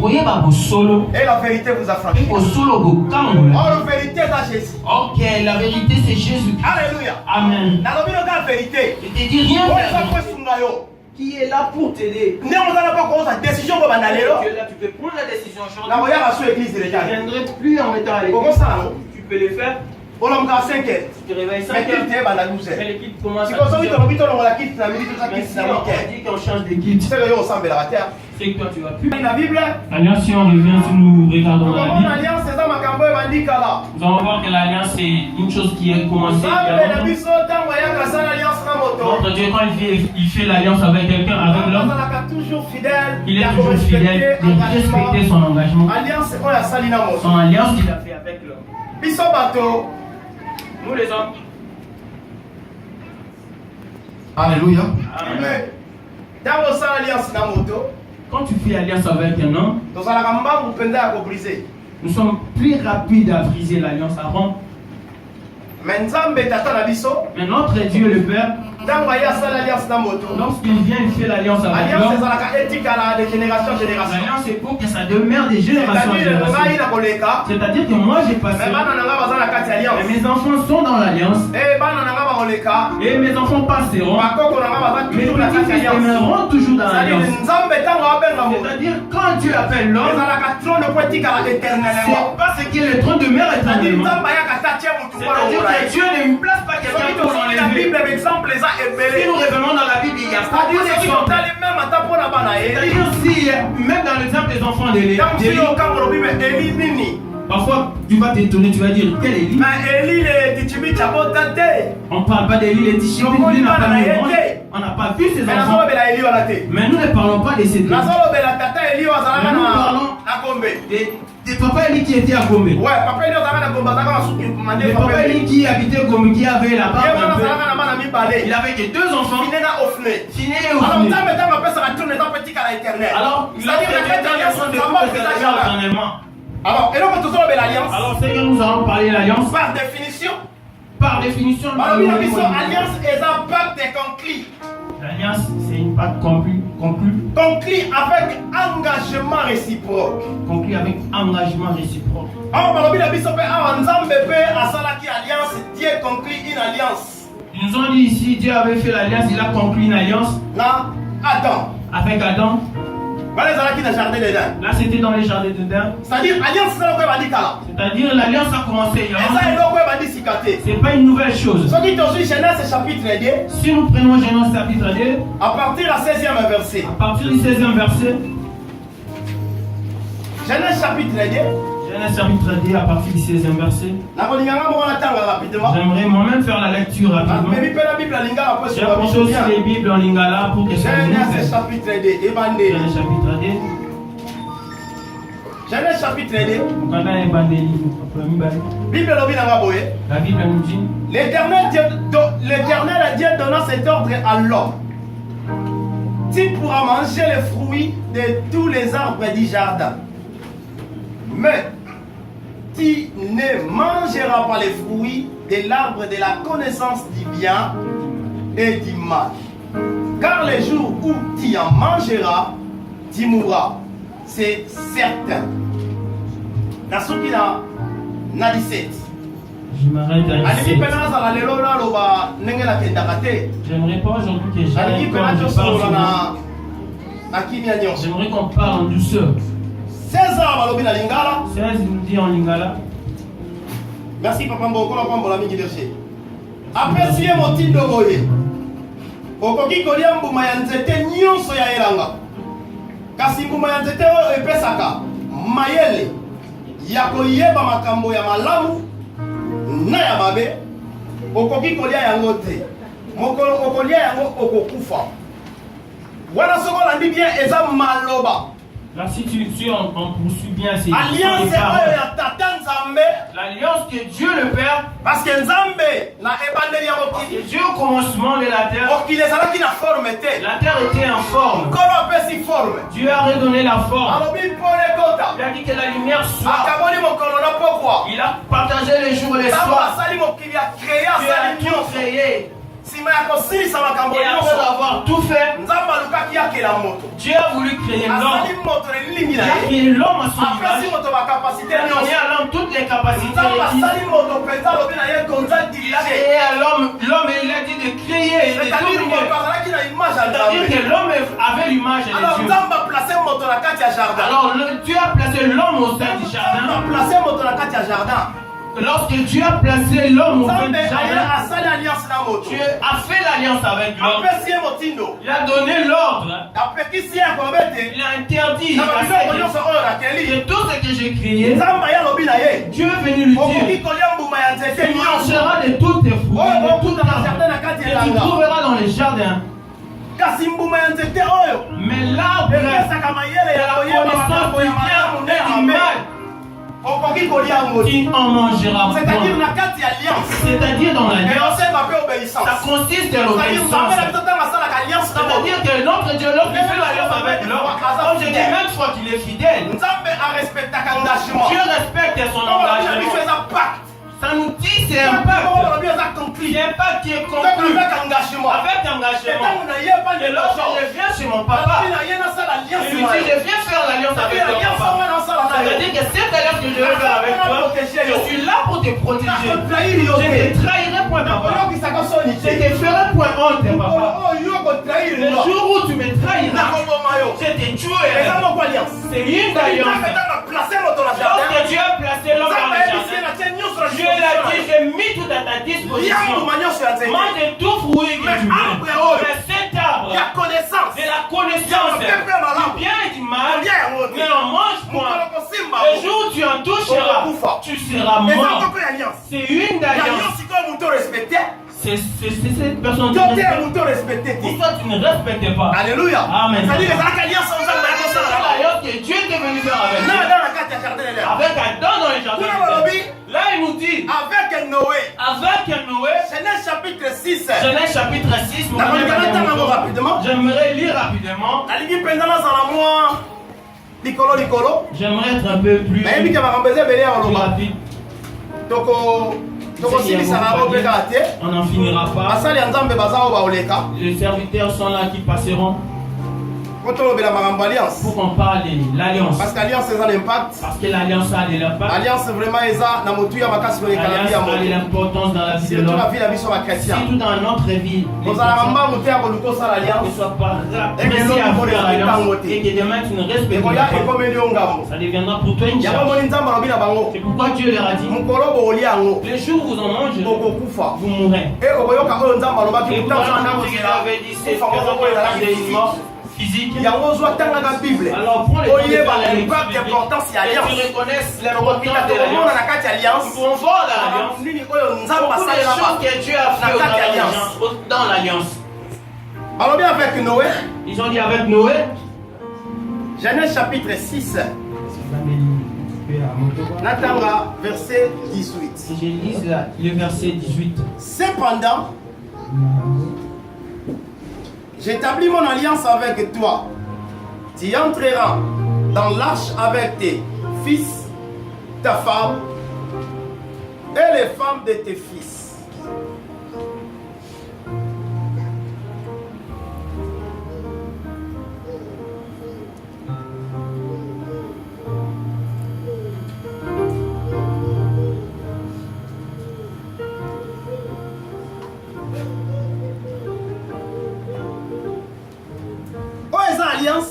Speaker 2: et la vérité vous affranchira. Or la vérité c'est Jésus.
Speaker 3: Ok, la vérité c'est Jésus.
Speaker 2: Alléluia.
Speaker 3: Amen.
Speaker 2: La vérité.
Speaker 3: Je te dis rien. Qui est là pour t'aider.
Speaker 2: Tu es là,
Speaker 3: tu peux prendre la décision aujourd'hui. Je ne viendrai plus en retard à l'église. Tu peux le faire. Tu te réveilles 5 heures. Mais l'équipe commence à 10 heures. Mais si on dit qu'on change d'équipe, c'est que toi tu vas plus. Alliance, si on revient, si nous regardons la Bible, nous allons voir que l'alliance c'est une chose qui a commencé il y a longtemps. Notre Dieu, quand il fait l'alliance avec quelqu'un, avec l'homme, il est toujours fidèle de respecter son engagement, son alliance qu'il a fait avec l'homme. Nous les hommes.
Speaker 2: Alléluia.
Speaker 3: Amen. Quand tu fais alliance avec un homme, nous sommes plus rapides à briser l'alliance avant. Mais notre Dieu le Père, lorsqu'il vient, il fait l'alliance avec l'homme. L'alliance est pour que ça demeure de génération en génération. C'est-à-dire que moi j'ai passé, et mes enfants sont dans l'alliance, et mes enfants passeront, mes petits-fils demeureront toujours dans l'alliance. C'est-à-dire quand Dieu appelle l'homme, c'est parce que le trône demeure éternellement. C'est-à-dire que Dieu ne place pas quelqu'un pour l'enlever. Si nous revenons dans la Bible, il y a pas d'exemple. C'est-à-dire si, même dans l'exemple des enfants d'Élie, parfois tu vas t'étonner, tu vas dire quel Élie? On ne parle pas d'Élie, les Tishibis, lui n'a pas mis. On n'a pas vu ses enfants. Mais nous ne parlons pas de ces deux. Nous parlons de papa Élie qui était à Gombe.
Speaker 2: Ouais, papa Élie
Speaker 3: Le papa Élie qui habitait Gombe, qui avait là-bas. Il avait que 2 enfants. Finé et Ophné. Alors, il a fait éternellement.
Speaker 2: Alors,
Speaker 3: c'est que nous allons parler de l'alliance. Par définition,
Speaker 2: alliance est un pacte conclu.
Speaker 3: L'alliance, c'est une pacte conclu
Speaker 2: avec engagement réciproque.
Speaker 3: Conclu avec engagement réciproque.
Speaker 2: Dieu conclut une alliance.
Speaker 3: Ils nous ont dit ici, Dieu avait fait l'alliance, il a conclu une alliance.
Speaker 2: Adam.
Speaker 3: Avec Adam. Là, c'était dans les jardins d'Éden.
Speaker 2: C'est-à-dire,
Speaker 3: l'alliance a commencé. C'est pas une nouvelle chose. Si nous prenons Genèse chapitre 2,
Speaker 2: à partir du 16e verset, Genèse chapitre
Speaker 3: 2, à partir du 16e verset. J'aimerais moi-même faire la lecture rapidement. J'ai apporté aussi les Bibles en lingala pour que ça nous aide.
Speaker 2: Genèse chapitre 2. Genèse chapitre 2.
Speaker 3: La Bible nous dit
Speaker 2: l'Éternel Dieu donna cet ordre à l'homme. Tu pourras manger les fruits de tous les arbres du jardin. Mais tu ne mangeras pas les fruits de l'arbre de la connaissance du bien et du mal. Car le jour où tu en mangeras, tu mourras. C'est certain. Dans ce qu'il a 17.
Speaker 4: Je m'arrête à
Speaker 3: alingi
Speaker 4: 17.
Speaker 3: mpena azala lelo naloba ndenge nakendaka te.
Speaker 4: J'aimerais pas aujourd'hui que
Speaker 3: alingi
Speaker 4: j'aille
Speaker 3: mpena
Speaker 4: comme je
Speaker 3: tosolola
Speaker 4: parle.
Speaker 3: na kimia nyonso.
Speaker 4: J'aimerais qu'on parle en douceur.
Speaker 3: 16 ans balobi na lingala.
Speaker 4: 16 nous dit en lingala.
Speaker 3: Merci papa mbokolo pambola mingi dossier. Apesi ye motindo boye. Okoki kolia mbuma ya nzete nyonso ya elanga. Kasi mbuma ya nzete oyo epesaka mayele ya koyeba makambo ya malamu na ya mabe. Okoki kolia yango te. Mokolo okolia yango okokufa. Wana soko landi bien eza maloba.
Speaker 4: Là, si tu en poursuis bien ces
Speaker 3: Alliance oyo ya tata Nzambe.
Speaker 4: l'alliance que Dieu le Père,
Speaker 3: Parce que Nzambe na ebandeli ya mokili.
Speaker 4: et Dieu au commencement de la terre,
Speaker 3: Mokili ezalaki na forme te.
Speaker 4: la terre était en forme.
Speaker 3: Kolo apesi forme.
Speaker 4: Dieu a redonné la forme.
Speaker 3: Alobi mpona ekota.
Speaker 4: Il a dit que la lumière soit.
Speaker 3: Akaboli mokolo na pokwa.
Speaker 4: Il a partagé les jours et les
Speaker 3: Ntango
Speaker 4: soirs.
Speaker 3: asali mokili akreye
Speaker 4: Dieu a
Speaker 3: asali
Speaker 4: tout
Speaker 3: nyonso.
Speaker 4: créé.
Speaker 3: Nsima ya kosilisa makambo
Speaker 4: Et après
Speaker 3: nyonso.
Speaker 4: avoir tout fait,
Speaker 3: Nzambe alukaki yakela moto.
Speaker 4: Dieu a voulu créer l'homme.
Speaker 3: Asali moto lelimi
Speaker 4: Il
Speaker 3: na
Speaker 4: a
Speaker 3: ye.
Speaker 4: créé l'homme à son
Speaker 3: Apesi
Speaker 4: image.
Speaker 3: moto bakapasite
Speaker 4: Il a donné
Speaker 3: nyonso.
Speaker 4: à l'homme toutes les capacités
Speaker 3: Nzambe
Speaker 4: requises.
Speaker 3: asali moto mpenza alobi na ye konza
Speaker 4: Il a
Speaker 3: dirige.
Speaker 4: créé à l'homme, il a dit de créer et de
Speaker 3: C'est-à-dire
Speaker 4: dominer.
Speaker 3: moto azalaki na image ya
Speaker 4: C'est-à-dire
Speaker 3: Nzambe.
Speaker 4: que l'homme avait l'image de
Speaker 3: Alors
Speaker 4: Dieu.
Speaker 3: Nzambe aplace moto na kati ya jardin.
Speaker 4: Alors Dieu a placé l'homme au sein du
Speaker 3: Nzambe
Speaker 4: jardin.
Speaker 3: aplace moto na kati ya jardin.
Speaker 4: Lorsque Dieu a placé l'homme au sein
Speaker 3: Nzambe
Speaker 4: du
Speaker 3: aye
Speaker 4: jardin,
Speaker 3: asali alliance na moto.
Speaker 4: Dieu a fait l'alliance avec l'homme.
Speaker 3: Apesi ye motindo.
Speaker 4: Il a donné l'ordre.
Speaker 3: Apekisi ye akobe te.
Speaker 4: Il a interdit
Speaker 3: Na
Speaker 4: à
Speaker 3: babiloko
Speaker 4: ce
Speaker 3: nyonso oyo nakeli.
Speaker 4: que tout ce que j'ai créé,
Speaker 3: Nzambe aye alobi na ye.
Speaker 4: Dieu est venu lui
Speaker 3: Okoki
Speaker 4: dire,
Speaker 3: kolia mbuma ya nzete
Speaker 4: tu
Speaker 3: nyonso.
Speaker 4: mangeras de toutes tes fruits,
Speaker 3: Oyo
Speaker 4: de
Speaker 3: okuta
Speaker 4: toutes
Speaker 3: na jardin na
Speaker 4: tes
Speaker 3: kati ya
Speaker 4: que tu
Speaker 3: elanga.
Speaker 4: trouveras dans les jardins.
Speaker 3: Kasi mbuma ya nzete oyo
Speaker 4: Mais l'arbre
Speaker 3: epesaka mayele
Speaker 4: de
Speaker 3: ya
Speaker 4: la
Speaker 3: koyeba
Speaker 4: connaissance
Speaker 3: makambo
Speaker 4: du
Speaker 3: ya malamu
Speaker 4: bien
Speaker 3: nde
Speaker 4: et du
Speaker 3: mabe.
Speaker 4: mal,
Speaker 3: Okoki kolia yango te.
Speaker 4: tu en mangeras
Speaker 3: C'est-à-dire
Speaker 4: point.
Speaker 3: na kati ya alliance.
Speaker 4: C'est-à-dire dans l'alliance,
Speaker 3: Esenga mpe obéissance.
Speaker 4: ça consiste à
Speaker 3: C'est-à-dire Nzambe na
Speaker 4: l'obéissance.
Speaker 3: biso ntango asalaka alliance na moto.
Speaker 4: C'est-à-dire que notre Dieu, lorsqu'il fait l'alliance avec l'homme, comme je dis même fois qu'il est fidèle,
Speaker 3: Nzambe arespectaka engagement.
Speaker 4: Dieu respecte son
Speaker 3: Ntango olobi na biso
Speaker 4: engagement.
Speaker 3: eza pacte.
Speaker 4: Ça nous dit c'est un
Speaker 3: Ntango
Speaker 4: pacte.
Speaker 3: olobi eza conclu.
Speaker 4: C'est un pacte qui est
Speaker 3: Ntango
Speaker 4: conclu
Speaker 3: avec engagement.
Speaker 4: avec
Speaker 3: Et
Speaker 4: engagement.
Speaker 3: ntango nayeba
Speaker 4: Et lorsque je viens chez mon papa,
Speaker 3: alobi na ye nasala
Speaker 4: je
Speaker 3: alliance
Speaker 4: lui
Speaker 3: na
Speaker 4: dis,
Speaker 3: ye.
Speaker 4: je viens faire l'alliance avec ton
Speaker 3: alliance
Speaker 4: papa.
Speaker 3: wana nasala na yo.
Speaker 4: C'est-à-dire que cette alliance que je vais faire avec toi, je suis là pour te protéger.
Speaker 3: nakotrahiri yo
Speaker 4: Je
Speaker 3: te.
Speaker 4: ne te trahirai point, papa.
Speaker 3: nakoyokisaka soni
Speaker 4: Je
Speaker 3: te.
Speaker 4: te ferai point honte, papa.
Speaker 3: oyo kotrahiri
Speaker 4: Le
Speaker 3: nga
Speaker 4: jour où tu me trahiras,
Speaker 3: nakoboma yo.
Speaker 4: je te
Speaker 3: eza
Speaker 4: tuerai.
Speaker 3: moko alliance.
Speaker 4: C'est une alliance.
Speaker 3: ntango place moto na jardin.
Speaker 4: Lorsque Dieu a placé l'homme dans
Speaker 3: Nzambe
Speaker 4: le
Speaker 3: ayebisi ye
Speaker 4: jardin,
Speaker 3: natie nyonso na
Speaker 4: Dieu l'a dit, j'ai mis tout à ta
Speaker 3: ya
Speaker 4: disposition.
Speaker 3: mbuma nyonso ya nzete.
Speaker 4: Mange tout fruit que
Speaker 3: Mais
Speaker 4: tu
Speaker 3: arbre
Speaker 4: veux.
Speaker 3: oyo,
Speaker 4: Mais cet arbre,
Speaker 3: ya connaissance.
Speaker 4: c'est la connaissance
Speaker 3: Ya mapepe ya malamu.
Speaker 4: du bien et du mal.
Speaker 3: Kolia yango te.
Speaker 4: Mais on mange point.
Speaker 3: mokolo kosimba
Speaker 4: Le jour où tu en toucheras,
Speaker 3: Okufa.
Speaker 4: tu seras
Speaker 3: eza
Speaker 4: mort.
Speaker 3: koko ya alliance.
Speaker 4: C'est une
Speaker 3: ya
Speaker 4: alliance.
Speaker 3: nyonso sikoyo moto respecte.
Speaker 4: C'est cette personne qui
Speaker 3: to te ya
Speaker 4: respecte.
Speaker 3: moto respecte te.
Speaker 4: Pourquoi tu ne respectes pas?
Speaker 3: Alléluia.
Speaker 4: Amen.
Speaker 3: C'est-à-dire ezalaka alliance oyo nzambe ya
Speaker 4: C'est
Speaker 3: kosala na
Speaker 4: l'alliance que Dieu est venu faire avec
Speaker 3: na
Speaker 4: nous.
Speaker 3: ada na kati ya jardin elele.
Speaker 4: Avec Adam dans les jardins.
Speaker 3: Kuna balobi
Speaker 4: Là, il nous dit,
Speaker 3: avec Noé.
Speaker 4: avec Noé,
Speaker 3: Genèse chapitre 6.
Speaker 4: Genèse chapitre 6, mon
Speaker 3: nakolinga
Speaker 4: frère,
Speaker 3: natanga yango rapidement.
Speaker 4: j'aimerais lire rapidement.
Speaker 3: nalingi mpenza nazala mwa likolo
Speaker 4: J'aimerais être un peu plus
Speaker 3: nayebi ke makambo eza ebele ya koloba
Speaker 4: rapide.
Speaker 3: tokosilisaka yango mpe kaka te.
Speaker 4: On n'en finira pas.
Speaker 3: basali ya nzambe baza oyo baoleka
Speaker 4: Les serviteurs sont là qui passeront
Speaker 3: po tolobela makambo alliance
Speaker 4: pour qu'on parle de l'alliance.
Speaker 3: parce que alliance eza na impact.
Speaker 4: Parce que l'alliance a de l'impact.
Speaker 3: alliance vraiment eza na motu ya makasi koleka na vie ya
Speaker 4: L'alliance a de
Speaker 3: moto
Speaker 4: l'importance dans la vie de
Speaker 3: surtout na
Speaker 4: l'homme.
Speaker 3: vie na biso bakretien.
Speaker 4: Surtout dans notre vie. les
Speaker 3: kozalaka
Speaker 4: chrétiens,
Speaker 3: mbangu te ya koluka osala
Speaker 4: ne
Speaker 3: alliance
Speaker 4: sois pas
Speaker 3: Et que
Speaker 4: pressé
Speaker 3: l'autre
Speaker 4: à
Speaker 3: faut
Speaker 4: faire
Speaker 3: respecter
Speaker 4: l'alliance
Speaker 3: en côté.
Speaker 4: et que demain tu ne respectes
Speaker 3: ekoya
Speaker 4: pas.
Speaker 3: ekomeli yo ngambo.
Speaker 4: Ça deviendra pour toi une
Speaker 3: yango
Speaker 4: charge.
Speaker 3: moni nzambe alobi na bango
Speaker 4: C'est pourquoi Dieu leur a dit,
Speaker 3: mokolo bokolia yango
Speaker 4: les jours où vous en mangez,
Speaker 3: bokokufa.
Speaker 4: vous mourrez.
Speaker 3: e okoyoka oyo nzambe alobaki
Speaker 4: Et
Speaker 3: kuta ozala
Speaker 4: pourtant,
Speaker 3: ndako
Speaker 4: Dieu
Speaker 3: zela
Speaker 4: avait dit, c'est
Speaker 3: kufa moko oyo ezalaki
Speaker 4: des
Speaker 3: physique.
Speaker 4: morts physiques.
Speaker 3: yango ozwa ntangaka bible
Speaker 4: Alors prends les temps de
Speaker 3: oyeba
Speaker 4: faire la lecture
Speaker 3: impact
Speaker 4: biblique
Speaker 3: importance ya
Speaker 4: et tu
Speaker 3: alliance
Speaker 4: reconnaisses
Speaker 3: okokita
Speaker 4: l'importance de
Speaker 3: tokomona
Speaker 4: l'alliance.
Speaker 3: na kati ya alliance
Speaker 4: Nous pouvons voir l'alliance.
Speaker 3: nini oyo nzambe
Speaker 4: Beaucoup de
Speaker 3: asalela
Speaker 4: choses que Dieu a fait au
Speaker 3: Dans
Speaker 4: travers de
Speaker 3: l'alliance.
Speaker 4: l'alliance, dans l'alliance.
Speaker 3: balobi avec Noé
Speaker 4: Ils ont dit avec Noé.
Speaker 3: Genèse chapitre 6 natanga verset 18
Speaker 4: Si je lis là, le verset 18.
Speaker 3: cependant j'établis mon alliance avec toi. Tu entreras dans l'arche avec tes fils, ta femme et les femmes de tes fils. alliance.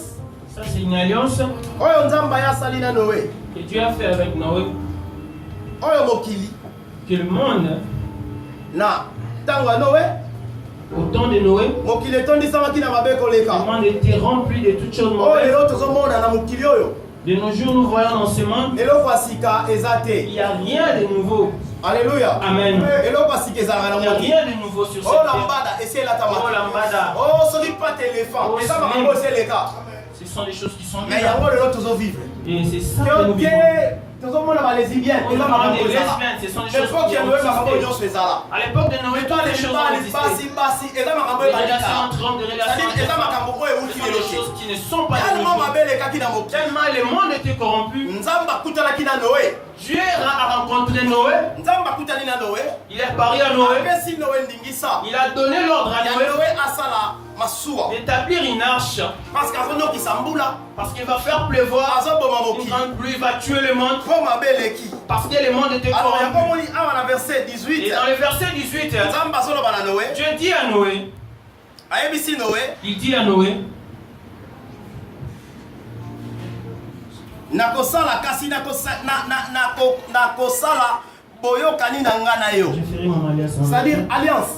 Speaker 4: Ça, c'est une alliance
Speaker 3: Oyo nzamba ya sali na Noé.
Speaker 4: que Dieu a fait avec Noé.
Speaker 3: Oyo mokili.
Speaker 4: Que le monde,
Speaker 3: Na tango ya Noé.
Speaker 4: au temps de Noé,
Speaker 3: Mokili etondisamaki na mabe
Speaker 4: le
Speaker 3: koleka.
Speaker 4: monde était rempli de toutes choses
Speaker 3: Oyo
Speaker 4: mauvaises.
Speaker 3: lelo tozomona na mokili oyo.
Speaker 4: De nos jours, nous voyons dans ce monde,
Speaker 3: Eloko ya sika eza
Speaker 4: il
Speaker 3: te.
Speaker 4: n'y a rien de nouveau.
Speaker 3: Alléluia.
Speaker 4: Amen.
Speaker 3: Eloko ya sika ezalaka na
Speaker 4: Il n'y a
Speaker 3: mokili.
Speaker 4: rien de nouveau sur cette
Speaker 3: Oh
Speaker 4: terre.
Speaker 3: lambada esi elatama.
Speaker 4: Oh, lambada.
Speaker 3: Oh soki pas éléphant.
Speaker 4: Oh,
Speaker 3: Eza makambo esi eleka.
Speaker 4: Ce sont des choses qui sont
Speaker 3: Mais
Speaker 4: déjà.
Speaker 3: yango lelo tozovivre.
Speaker 4: Et c'est ça que nous
Speaker 3: Ok,
Speaker 4: vivons.
Speaker 3: tozomona balésbienne.
Speaker 4: On
Speaker 3: Eza
Speaker 4: parle
Speaker 3: makambo
Speaker 4: des
Speaker 3: ezala.
Speaker 4: lesbiennes, ce sont des choses
Speaker 3: L'époque
Speaker 4: qui
Speaker 3: ya
Speaker 4: ont
Speaker 3: Noé makambo
Speaker 4: existé.
Speaker 3: nyonso ezala.
Speaker 4: À l'époque de Noé, toutes les choses ont existé.
Speaker 3: basi eza makambo
Speaker 4: Des
Speaker 3: ebandika.
Speaker 4: relations entre hommes, des relations
Speaker 3: C'est-à-dire
Speaker 4: entre
Speaker 3: eza
Speaker 4: femmes.
Speaker 3: makambo oyo
Speaker 4: Ce
Speaker 3: euti
Speaker 4: sont
Speaker 3: lelo
Speaker 4: des
Speaker 3: te.
Speaker 4: choses qui ne sont pas de
Speaker 3: Tellement
Speaker 4: nos jours.
Speaker 3: mabe elekaki na mokili.
Speaker 4: Tellement le monde était corrompu.
Speaker 3: Nzambe akutanaki na Noé.
Speaker 4: Dieu a rencontré Noé.
Speaker 3: Nzambe akutani na Noé.
Speaker 4: Il est parlé à Noé.
Speaker 3: Apesi Noé ndingisa.
Speaker 4: Il a donné l'ordre à
Speaker 3: Ya
Speaker 4: Noé
Speaker 3: Noé asala masuwa.
Speaker 4: d'établir une arche.
Speaker 3: Parce qu'azonokisa mbula.
Speaker 4: Parce qu'il va faire pleuvoir
Speaker 3: Azoboma
Speaker 4: une
Speaker 3: mokili.
Speaker 4: grande pluie, il va tuer le monde.
Speaker 3: Po mabe eleki.
Speaker 4: Parce que le monde était
Speaker 3: Alors
Speaker 4: corrompu.
Speaker 3: yakomoni awa na verset
Speaker 4: Et
Speaker 3: 18.
Speaker 4: dans le verset 18,
Speaker 3: Nzambe azoloba na Noé.
Speaker 4: Dieu dit à Noé,
Speaker 3: Ayebisi Noé.
Speaker 4: il dit à Noé,
Speaker 3: nakosala kasi nakosala boyokani na nga na yo.
Speaker 4: je ferai mon alliance avec
Speaker 3: C'est-à-dire
Speaker 4: toi.
Speaker 3: alliance.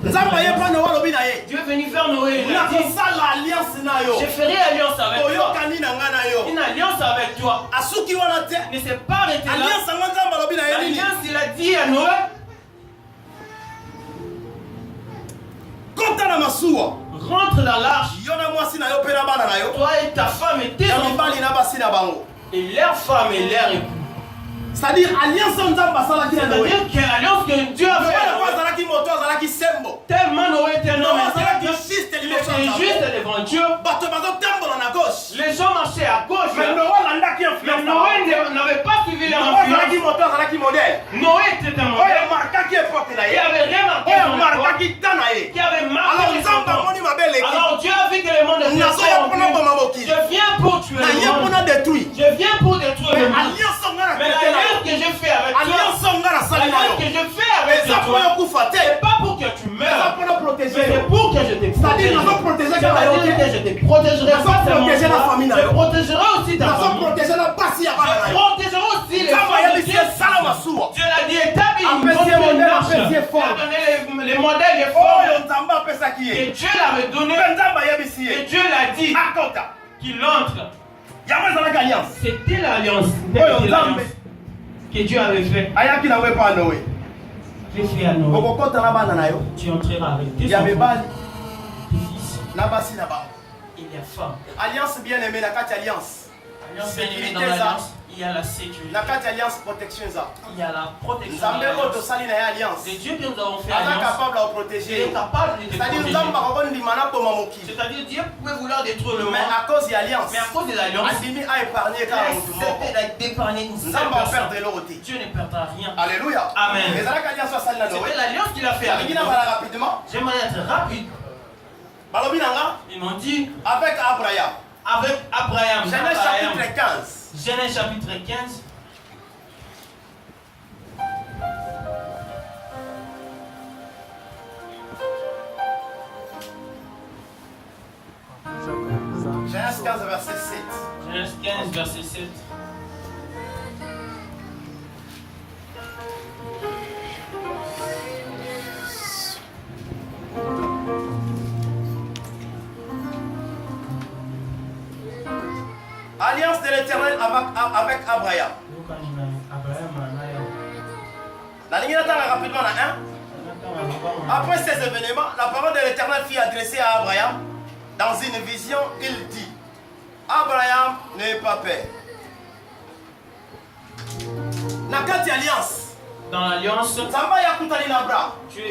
Speaker 3: Nzambe ye mpa Noé alobi na ye.
Speaker 4: Dieu est venu vers Noé, il a dit,
Speaker 3: nakosala alliance na yo.
Speaker 4: je ferai alliance avec toi.
Speaker 3: boyokani na nga na yo.
Speaker 4: Une alliance avec toi.
Speaker 3: asuki wana te.
Speaker 4: Ne s'est pas arrêté là.
Speaker 3: alliance yango Nzambe alobi na ye nini.
Speaker 4: L'alliance, il a dit à Noé,
Speaker 3: kota na masuwa.
Speaker 4: rentre dans l'arche,
Speaker 3: yo na mwasi na yo mpe na bana na yo.
Speaker 4: toi et ta femme et tes
Speaker 3: ya
Speaker 4: enfants,
Speaker 3: mibali na basi na bango.
Speaker 4: et leur femme et leur époux.
Speaker 3: c'est-à-dire alliance oyo Nzambe asalaki na Noé.
Speaker 4: C'est-à-dire que l'alliance que Dieu a
Speaker 3: Noé
Speaker 4: fait,
Speaker 3: yango azalaki moto azalaki sembo.
Speaker 4: tellement Noé était un homme
Speaker 3: Noé azalaki
Speaker 4: intelligent,
Speaker 3: juste
Speaker 4: il
Speaker 3: liboso ya
Speaker 4: était
Speaker 3: Nzambe.
Speaker 4: juste devant Dieu.
Speaker 3: bato bazotambola na gauche.
Speaker 4: Les gens marchaient à gauche.
Speaker 3: mais Noé alandaki
Speaker 4: Mais
Speaker 3: influence.
Speaker 4: Noé n'avait pas suivi leur
Speaker 3: Noé azalaki
Speaker 4: influence.
Speaker 3: moto azalaki modèle.
Speaker 4: Noé était un
Speaker 3: oyo
Speaker 4: modèle
Speaker 3: emarkaki epoke na
Speaker 4: qui
Speaker 3: ye.
Speaker 4: avait remarqué
Speaker 3: oyo
Speaker 4: son époque,
Speaker 3: emarkaki ta na ye.
Speaker 4: qui avait marqué
Speaker 3: alors
Speaker 4: son
Speaker 3: Nzambe
Speaker 4: temps.
Speaker 3: amoni mabe eleki.
Speaker 4: Alors Dieu a vu que le monde était
Speaker 3: nazoya mpona
Speaker 4: corrompu.
Speaker 3: boma mokili.
Speaker 4: Je viens pour tuer
Speaker 3: na ye
Speaker 4: le monde.
Speaker 3: mpona détruire.
Speaker 4: Je viens pour détruire le monde.
Speaker 3: alliance oyo nga na
Speaker 4: Mais
Speaker 3: traité na
Speaker 4: l'alliance
Speaker 3: yo.
Speaker 4: que je fais avec toi,
Speaker 3: alliance oyo nga nasali na
Speaker 4: l'alliance que
Speaker 3: yo.
Speaker 4: je fais avec
Speaker 3: eza mpo
Speaker 4: toi,
Speaker 3: yo kufa te.
Speaker 4: c'est pas pour que tu
Speaker 3: eza
Speaker 4: meurs,
Speaker 3: mpona
Speaker 4: mais
Speaker 3: protéger
Speaker 4: c'est
Speaker 3: yo.
Speaker 4: pour que je te
Speaker 3: c'est-à-dire
Speaker 4: protège.
Speaker 3: nazoprotege kaka yo
Speaker 4: C'est-à-dire que
Speaker 3: te.
Speaker 4: je te protégerai
Speaker 3: Nazo
Speaker 4: pas seulement
Speaker 3: protéger la famille na
Speaker 4: toi, je
Speaker 3: yo.
Speaker 4: protégerai aussi ta famille.
Speaker 3: nazoprotege na basi ya bana na
Speaker 4: Je
Speaker 3: yo.
Speaker 4: protégerai aussi les
Speaker 3: Nzambe
Speaker 4: femmes de
Speaker 3: ayebisi
Speaker 4: Dieu.
Speaker 3: esala masuwa.
Speaker 4: Dieu l'a dit, établis une
Speaker 3: Appréciez
Speaker 4: bonne
Speaker 3: modèle,
Speaker 4: marche.
Speaker 3: appréciez
Speaker 4: Il
Speaker 3: fort.
Speaker 4: a donné les modèles, les
Speaker 3: oyo
Speaker 4: formes.
Speaker 3: Nzambe apesaki ye.
Speaker 4: Et Dieu l'avait donné.
Speaker 3: mpe Nzambe ayebisi
Speaker 4: Et
Speaker 3: ye.
Speaker 4: Dieu l'a dit
Speaker 3: akota.
Speaker 4: qu'il entre.
Speaker 3: yango ezalaki alliance.
Speaker 4: C'était l'alliance.
Speaker 3: oyo
Speaker 4: C'était
Speaker 3: Nzambe
Speaker 4: l'alliance que Dieu avait fait.
Speaker 3: ayaki na we mpa Noé.
Speaker 4: J'ai fait à Noé.
Speaker 3: okokota na bana na yo.
Speaker 4: Tu entreras avec tes
Speaker 3: ya
Speaker 4: enfants,
Speaker 3: mibali
Speaker 4: tes fils
Speaker 3: na basi na bango.
Speaker 4: et les femmes.
Speaker 3: alliance bien aimé na kati ya alliance.
Speaker 4: Alliance bien-aimée, dans
Speaker 3: Sécurité, ça.
Speaker 4: l'alliance, il y a la sécurité.
Speaker 3: na kati ya alliance protection eza.
Speaker 4: Il y a la protection. dans
Speaker 3: Nzambe oyo
Speaker 4: l'alliance.
Speaker 3: tosali na ye alliance.
Speaker 4: C'est Dieu que nous avons fait
Speaker 3: aza
Speaker 4: alliance.
Speaker 3: capable ya
Speaker 4: Il
Speaker 3: koprotege
Speaker 4: est
Speaker 3: yo.
Speaker 4: capable de te
Speaker 3: c'est-à-dire
Speaker 4: protéger.
Speaker 3: Nzambe akokondima na boma mokili.
Speaker 4: C'est-à-dire Dieu pouvait vouloir détruire le
Speaker 3: mais
Speaker 4: monde.
Speaker 3: à cause ya alliance
Speaker 4: Mais à cause de l'alliance,
Speaker 3: andimi aépargne
Speaker 4: il
Speaker 3: kaka
Speaker 4: a
Speaker 3: motu moko.
Speaker 4: accepté d'épargner une seule
Speaker 3: Nzambe
Speaker 4: personne.
Speaker 3: aperdre eloko te.
Speaker 4: Dieu ne perdra rien.
Speaker 3: alléluia.
Speaker 4: Amen.
Speaker 3: ezalaki alliance oyo asali na Noé.
Speaker 4: C'était l'alliance qu'il a fait avec
Speaker 3: alingi
Speaker 4: nous.
Speaker 3: na bala rapidement.
Speaker 4: J'aimerais être rapide.
Speaker 3: balobi na nga
Speaker 4: Ils m'ont dit
Speaker 3: avec Abraham.
Speaker 4: avec Abraham.
Speaker 3: Genèse
Speaker 4: Abraham.
Speaker 3: chapitre 15.
Speaker 4: Genèse chapitre 15.
Speaker 3: Genèse 15 verset 7.
Speaker 4: Genèse 15, verset 7.
Speaker 3: Alliance de l'éternel avec Abraham. nalingi natanga rapidement na 1. Après ces événements, la parole de l'éternel fut adressée à Abraham. Dans une vision, il dit: Abraham, n'aie pas peur. Nakati alliance.
Speaker 4: Dans l'alliance,
Speaker 3: Nzambe yakutani na Abraham.
Speaker 4: tu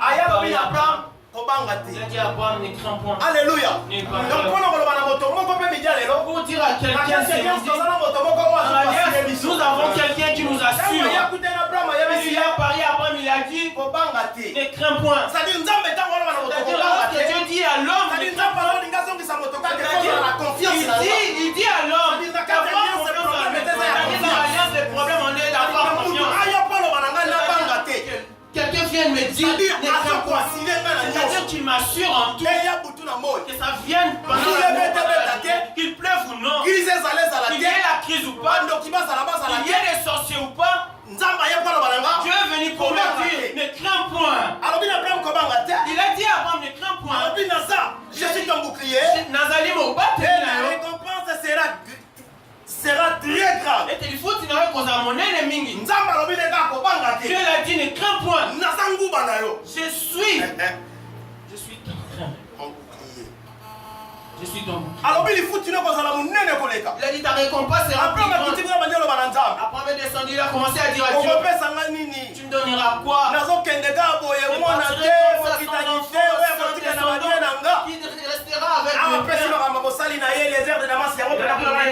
Speaker 3: Ayabi Abraham kobanga te.
Speaker 4: as dit à Abraham, ne crains point.
Speaker 3: Alléluia.
Speaker 4: N'aie pas
Speaker 3: Donc
Speaker 4: peur.
Speaker 3: mpona koloba na moto moko mpe media lelo.
Speaker 4: Pour dire à quelqu'un,
Speaker 3: Nakati
Speaker 4: c'est
Speaker 3: alliance
Speaker 4: dit,
Speaker 3: tozala moto moko oyo
Speaker 4: dans l'alliance,
Speaker 3: azopasile biso.
Speaker 4: nous avons quelqu'un qui nous
Speaker 3: Ntango
Speaker 4: assure.
Speaker 3: yakutani Abraham
Speaker 4: Quand
Speaker 3: ayebisi
Speaker 4: il
Speaker 3: ye
Speaker 4: a parié, Abraham, il a dit,
Speaker 3: kobanga te.
Speaker 4: ne crains point.
Speaker 3: C'est-à-dire Nzambe ntango oloba na moto
Speaker 4: C'est-à-dire,
Speaker 3: kobanga
Speaker 4: lorsque
Speaker 3: te.
Speaker 4: Dieu dit à l'homme,
Speaker 3: C'est-à-dire Nzambe alolinga azongisa moto kaka
Speaker 4: c'est-à-dire,
Speaker 3: ekozala na confiance na yo.
Speaker 4: il dit à l'homme,
Speaker 3: C'est-à-dire,
Speaker 4: d'avoir
Speaker 3: dans
Speaker 4: confiance
Speaker 3: l'alliance,
Speaker 4: en lui.
Speaker 3: le problème
Speaker 4: C'est-à-dire, dans l'alliance, les problèmes, on est d'avoir confiance.
Speaker 3: aya mpo oloba na ngai nabanga te.
Speaker 4: Quelqu'un vient me me dit c'est-à-dire qu'il m'assure en tout que ça vienne pendant qu'il pleuve ou non, qu'il y ait la crise ou pas, qu'il y ait des sorciers ou pas. Dieu est venu pour me dire ne crains point. Il a dit à Abraham ne crains point.
Speaker 3: Je suis ton bouclier.
Speaker 4: Nazali mo battre
Speaker 3: et la récompense sera très grande.
Speaker 4: Et il faut que tu aies mon ennemi. Dieu l'a dit ne crains point. Je suis ton frère. Je suis ton bouclier. Il a dit ta récompense sera plus grande. Après avoir descendu, il a commencé à dire à Dieu, tu me donneras quoi? Qui restera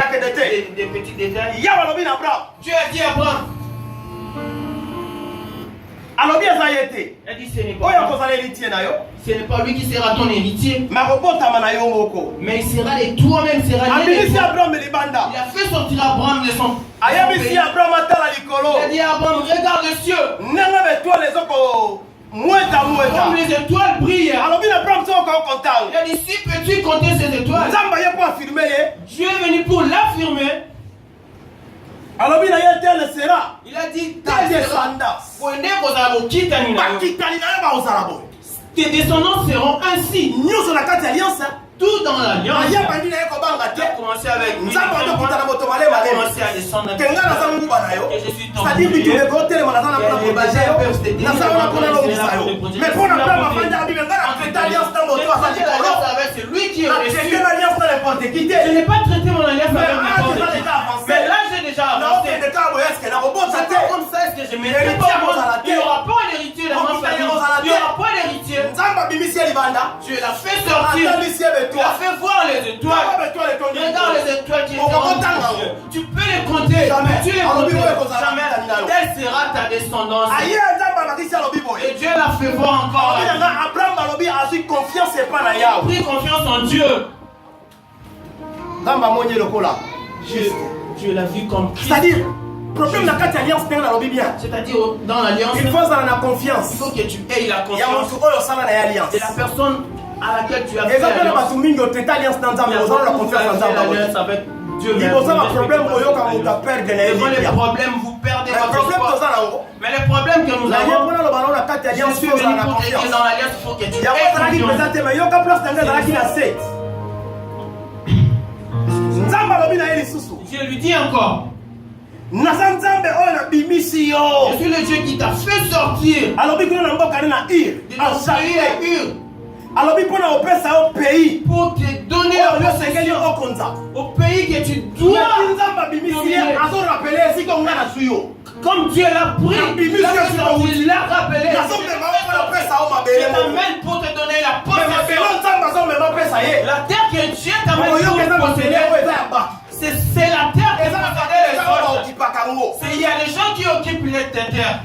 Speaker 4: avec des petits détails. Dieu a dit à Abraham. Il a dit ce n'est pas lui qui sera ton héritier, mais il sera de toi-même, sera lié de toi. Il a fait sortir Abraham de son pays. Il a dit à Abraham, regarde le cieux. Comme les étoiles brillent. Il a dit si peux-tu compter ces étoiles. Dieu est venu pour l'affirmer. Il a dit ta descendance. Tes descendants seront ainsi. Tout dans l'alliance. Il a commencé avec lui. Il a commencé à descendre. Et je suis ton bouclier. C'est lui qui est reçu. Je n'ai pas traité mon alliance avec n'importe qui. Mais là j'ai déjà avancé. C'est pas comme ça est-ce que je m'étais pas. Il n'y aura pas d'héritier dans ma famille. Il n'y aura pas d'héritier. Dieu l'a fait sortir. Tu as fait voir les étoiles. Regarde les étoiles qui sont. Tu peux les compter. Tu les comptes jamais. Telle sera ta descendance. Et Dieu l'a fait voir encore. Il a pris confiance en Dieu. Dieu l'a vu comme Christ.
Speaker 3: C'est-à-dire, problème de la alliance,
Speaker 4: c'est-à-dire dans l'alliance,
Speaker 3: il faut la confiance.
Speaker 4: Il faut que tu aies la confiance. C'est la personne à laquelle tu as fait alliance. Avec Dieu. Devant les problèmes, vous perdez votre espoir. Mais les problèmes que nous avons, je suis venu pour te dire dans l'alliance, il faut que tu aies confiance. Dieu lui dit encore. Je suis le Dieu qui t'a fait sortir pour te donner au pays que tu dois dominer. Comme Dieu l'a pris, il l'a rappelé. Il t'amène pour te donner la possession. La terre que Dieu t'amène pour posséder, c'est la terre qui possédait les autres. Il y a des gens qui occupent les terres.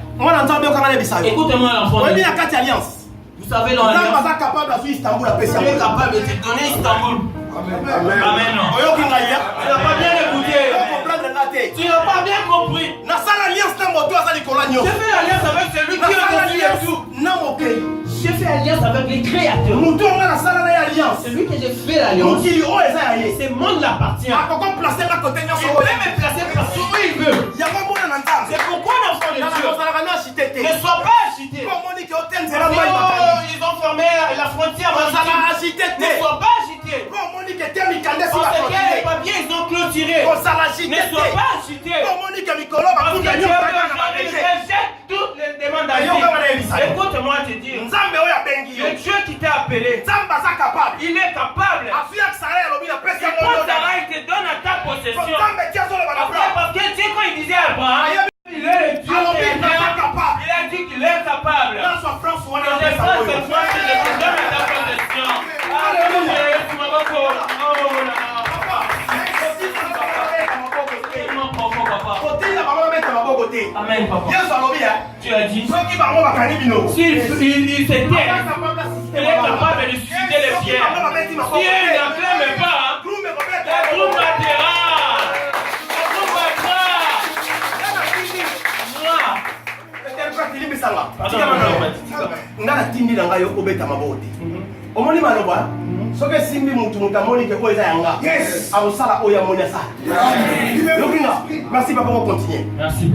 Speaker 4: Écoutez-moi l'enfant. Vous savez, dans l'alliance, Dieu est capable de te donner Istanbul. Amen. Tu n'as pas bien écouté. Tu n'as pas bien compris. J'ai fait l'alliance avec celui qui a construit tout. J'ai fait alliance avec les créateurs. Celui que j'ai fait l'alliance, ce monde l'appartient. Il peut me placer partout où il veut. C'est pourquoi l'enfant de Dieu ne soit pas agité. Ils ont fermé la frontière. Ne sois pas agité. Parce que les papiers ils ont clôturé. Ne sois pas agité. Parce que Dieu rejette toutes les demandes d'asile. Écoute-moi te dire. Le Dieu qui t'a appelé, il est capable. Et quand Sarah il te donne à ta possession, parce que Dieu quand il disait à Abraham, il est le Dieu qui est capable. Il a dit qu'il est capable. Je prends ce frère et je te donne à ta possession. Alléluia. Amen, papa. Tu as dit, s'il se tait, il est capable de susciter les pierres. Si elle n'acclame pas, la troupe battra.
Speaker 3: nga natindi na ngai obeta maboko te omoni maloba soki esimbi mutu amoni ke oyo eza yanga akosala oyo amoni asala yokinga merci papa kocontinue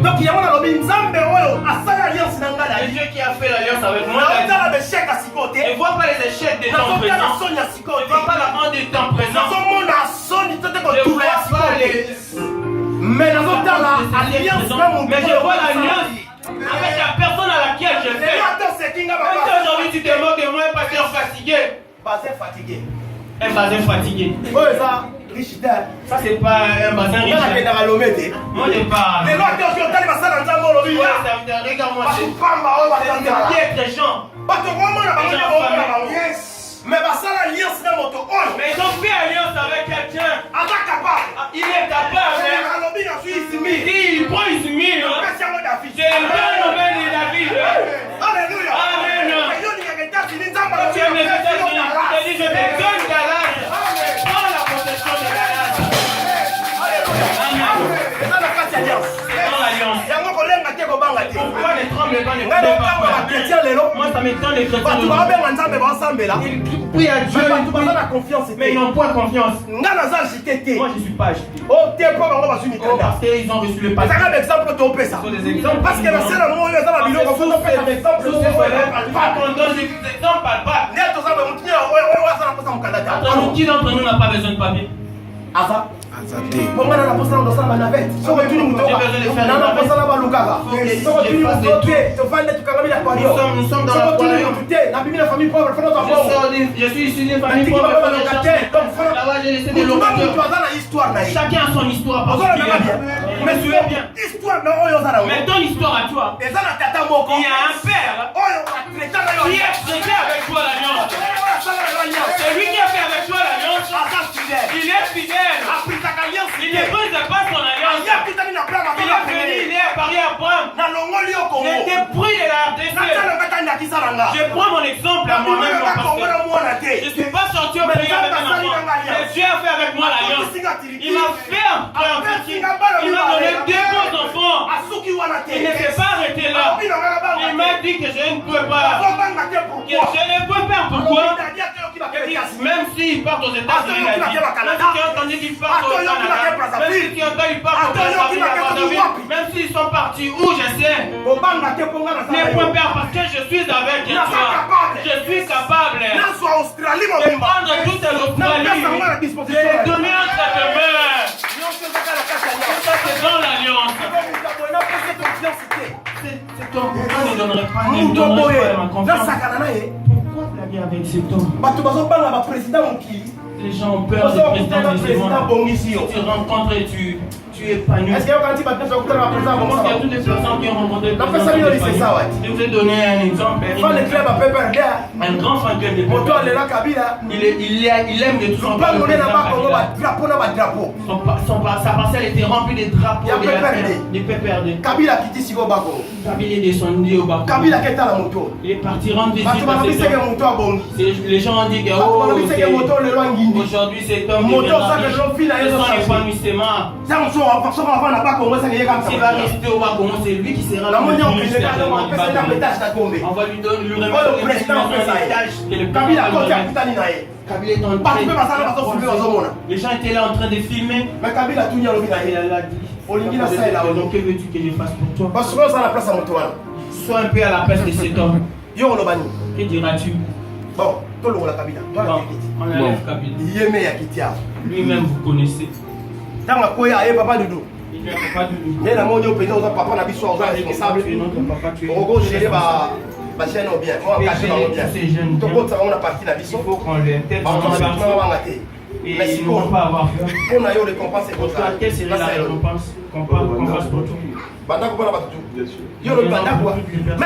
Speaker 3: donc yango nalobi nzambe oyo asala alliance na ngai na
Speaker 4: Dieu qui a fait l'alliance avec moi,
Speaker 3: naotala beshek ya sikoyo te
Speaker 4: ne vois pas les échecs des temps
Speaker 3: nazotala
Speaker 4: présents,
Speaker 3: soni ya sikoyo
Speaker 4: ne vois pas
Speaker 3: te
Speaker 4: la honte des temps présents,
Speaker 3: nazomona soni te te
Speaker 4: ne
Speaker 3: kotula
Speaker 4: vois
Speaker 3: ya
Speaker 4: pas
Speaker 3: sikoyo te
Speaker 4: les...
Speaker 3: mais nazotala alliance na motu
Speaker 4: Mais je vois l'alliance avec la personne à laquelle je fais. Est-ce qu'aujourd'hui tu te moques de moi, un pasteur fatigué?
Speaker 3: Bazin fatigué.
Speaker 4: Un bazin fatigué.
Speaker 3: Oh, ça, Richard.
Speaker 4: Ça, c'est pas un bazin riche. Moi, je parle.
Speaker 3: Mais là, tu as dit, ça, dans le
Speaker 4: Ouais, ça me dit, regarde-moi, c'est des gens.
Speaker 3: Mais ça, l'alliance de moto.
Speaker 4: Mais ils ont fait alliance avec quelqu'un. Il est capable. Il prend Ismaël. C'est le nommé de David.
Speaker 3: Alléluia.
Speaker 4: Amen. Tu es mes États-Unis. Je te donne Galade. Prends la possession de Galade. Amen. Dans l'alliance. Pourquoi ne tremble pas, ne pleure pas? Moi, ça m'étonne les chrétiens. Ils prient à Dieu, mais ils n'ont pas confiance. Moi, je ne suis pas agité. Parce qu'ils ont reçu le passé. Ce sont des exemples.
Speaker 3: Parce que la seule amour, ils ont
Speaker 4: Sous ces exemples, on donne des exemples palpables. Qui d'entre nous n'a pas besoin de papier? Nous sommes dans la je suis issu d'une famille pauvre. Là-bas, j'ai laissé des locataires. Chacun a son histoire particulière. Mais tu es bien. Mais ton histoire à toi, il y a un père qui est traité avec toi l'alliance. C'est lui qui a fait avec toi l'alliance. Il est fidèle. Il ne brise pas son alliance. Il est venu, il est apparu à Abraham. J'étais pris de la RDC. Je prends mon exemple à moi-même. Je ne suis pas sorti au pays avec un enfant. Mais Dieu a fait avec moi l'alliance. Il m'a fait un petit. Il m'a donné 2 beaux enfants. Il ne s'est pas arrêté là. Il m'a dit que je ne peux pas. Que je ne peux pas. Pourquoi? Même s'ils partent aux États-Unis, même si tu as entendu qu'ils partent au Canada, même si tu as entendu qu'ils partent au Canada, même s'ils sont partis où je sais, ne point peur parce que je suis avec toi. Je suis capable de prendre toute l'Australie, de les donner entre tes mains. Ça, c'est dans l'alliance. Cet homme, pourquoi ne donnerait pas ma confiance? Pourquoi blaguer avec cet homme? Les gens ont peur du président de ce monde. Si tu rencontres et tu épanouis. Est-ce qu'il y a toutes les personnes qui ont rencontré le président de ce monde? Je vous ai donné un exemple. Un grand fan club de il aime de tout son cœur. Sa parcelle était remplie de drapeaux des PPRD. Kabila est descendu au Bako. Il est parti rendre visite à cet homme. Les gens ont dit que aujourd'hui cet homme épanouissement. S'il va rester au Bako, c'est lui qui sera le ministre. On va lui donner le les gens étaient là en train de filmer. Mais Kabila tout dit. Donc que veux-tu que je fasse pour toi? Sois un peu à la place de cet homme. Que diras-tu?
Speaker 3: Bon,
Speaker 4: on enlève Kabila. Lui-même vous connaissez. Il est papa Doudou.
Speaker 3: Mais la mondiale au président, papa n'a pas besoin de responsable. Au gauche, j'ai ma chaîne au bien. On a caché dans le bien. Tout le monde, on a parti la vision.
Speaker 4: Il faut qu'on l'intègre. Et ils ne vont pas avoir peur.
Speaker 3: On a eu récompense et pour ça.
Speaker 4: Quelle serait la récompense qu'on fasse pour tout?
Speaker 3: Mais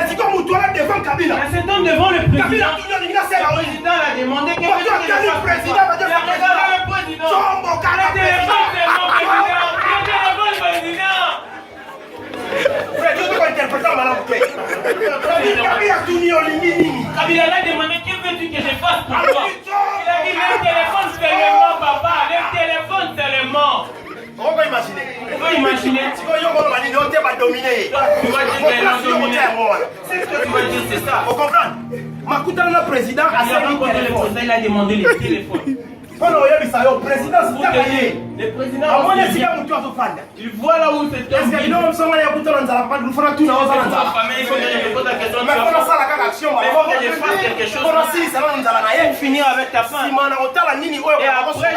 Speaker 3: c'est comme toi devant Kabila.
Speaker 4: Mais cet homme devant le président. Le président a demandé que le président. Kabila a demandé que veux-tu que je fasse pour toi? Il a dit le téléphone seulement, papa. Le téléphone seulement.
Speaker 3: On va imaginer.
Speaker 4: peux imaginer.
Speaker 3: Tu vas
Speaker 4: C'est ce que tu vas dire, c'est ça.
Speaker 3: Vous comprenez? Makuta le président a servi
Speaker 4: le président, il a demandé les téléphones.
Speaker 3: Le président,
Speaker 4: le président, il voit là où c'est un vide. Il faut que je fasse quelque chose pour finir avec ta femme. Et après,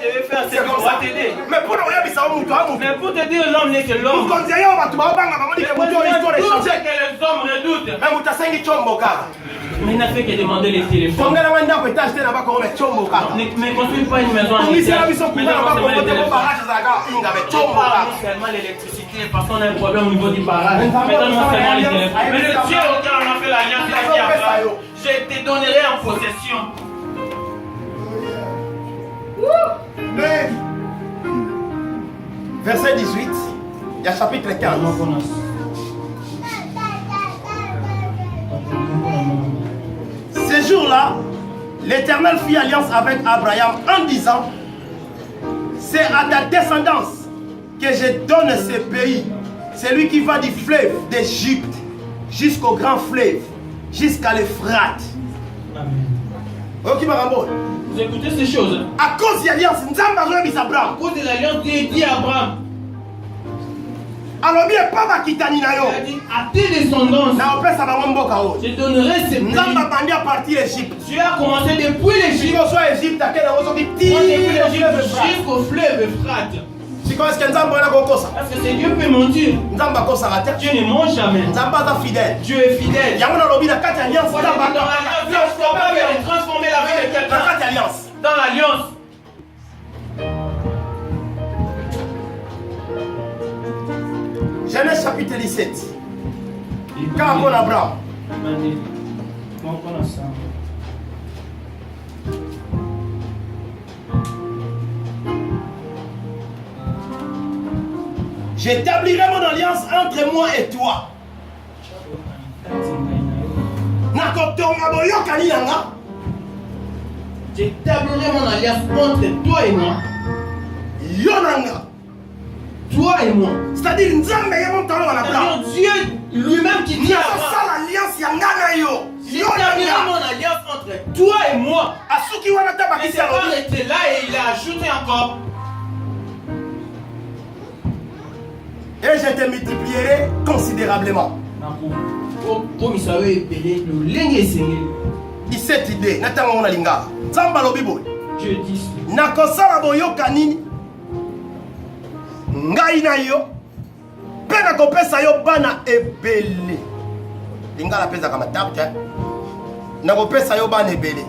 Speaker 4: je vais faire ce qui doit t'aider. Mais pour te dire, l'homme n'est que l'homme. Tout ce que les hommes redoutent. Mais il n'a fait que demander les téléphones. Mais construis pas une maison en Israël. Mais seulement l'électricité, parce qu'on a un problème au niveau du barrage. Maintenant, seulement les téléphones. Mais le Dieu auquel on a fait l'alliance, il a dit à Abraham, je te donnerai en possession.
Speaker 3: Verset 18, il y a chapitre 15. Ce jour-là, l'Éternel fit alliance avec Abraham en disant, c'est à ta descendance que je donne ce pays. C'est lui qui va du fleuve d'Égypte jusqu'au grand fleuve, jusqu'à l'Euphrate.
Speaker 4: Vous écoutez ces choses?
Speaker 3: À cause de l'alliance,
Speaker 4: à cause de l'alliance dit à Abraham.
Speaker 3: Alors bien pas Kitani na yo.
Speaker 4: Il a dit à tes descendants. Je donnerai ce pays. Tu as commencé depuis l'Égypte. Jusqu'au fleuve Euphrate. Est-ce que c'est Dieu peut mentir? Dieu ne ment jamais. Dieu est fidèle. Dans l'alliance, transformer la vie de quelqu'un. Dans l'alliance.
Speaker 3: Genèse chapitre 17. Quand on Abraham. J'établirai mon alliance entre moi et toi.
Speaker 4: J'établirai mon alliance entre toi et moi.
Speaker 3: Yonanga.
Speaker 4: Toi et moi.
Speaker 3: C'est-à-dire
Speaker 4: Dieu lui-même qui dit à Abraham, j'établirai mon alliance entre toi et moi. Il s'est arrêté là et il a ajouté encore.
Speaker 3: Et je te multiplierai considérablement. 17 idées.
Speaker 4: Dieu dit
Speaker 3: nakosala boyoka nini ngai na yo mpe nakopesa yo bana ebele lingala apesaka matapu te nakopesa yo bana ebele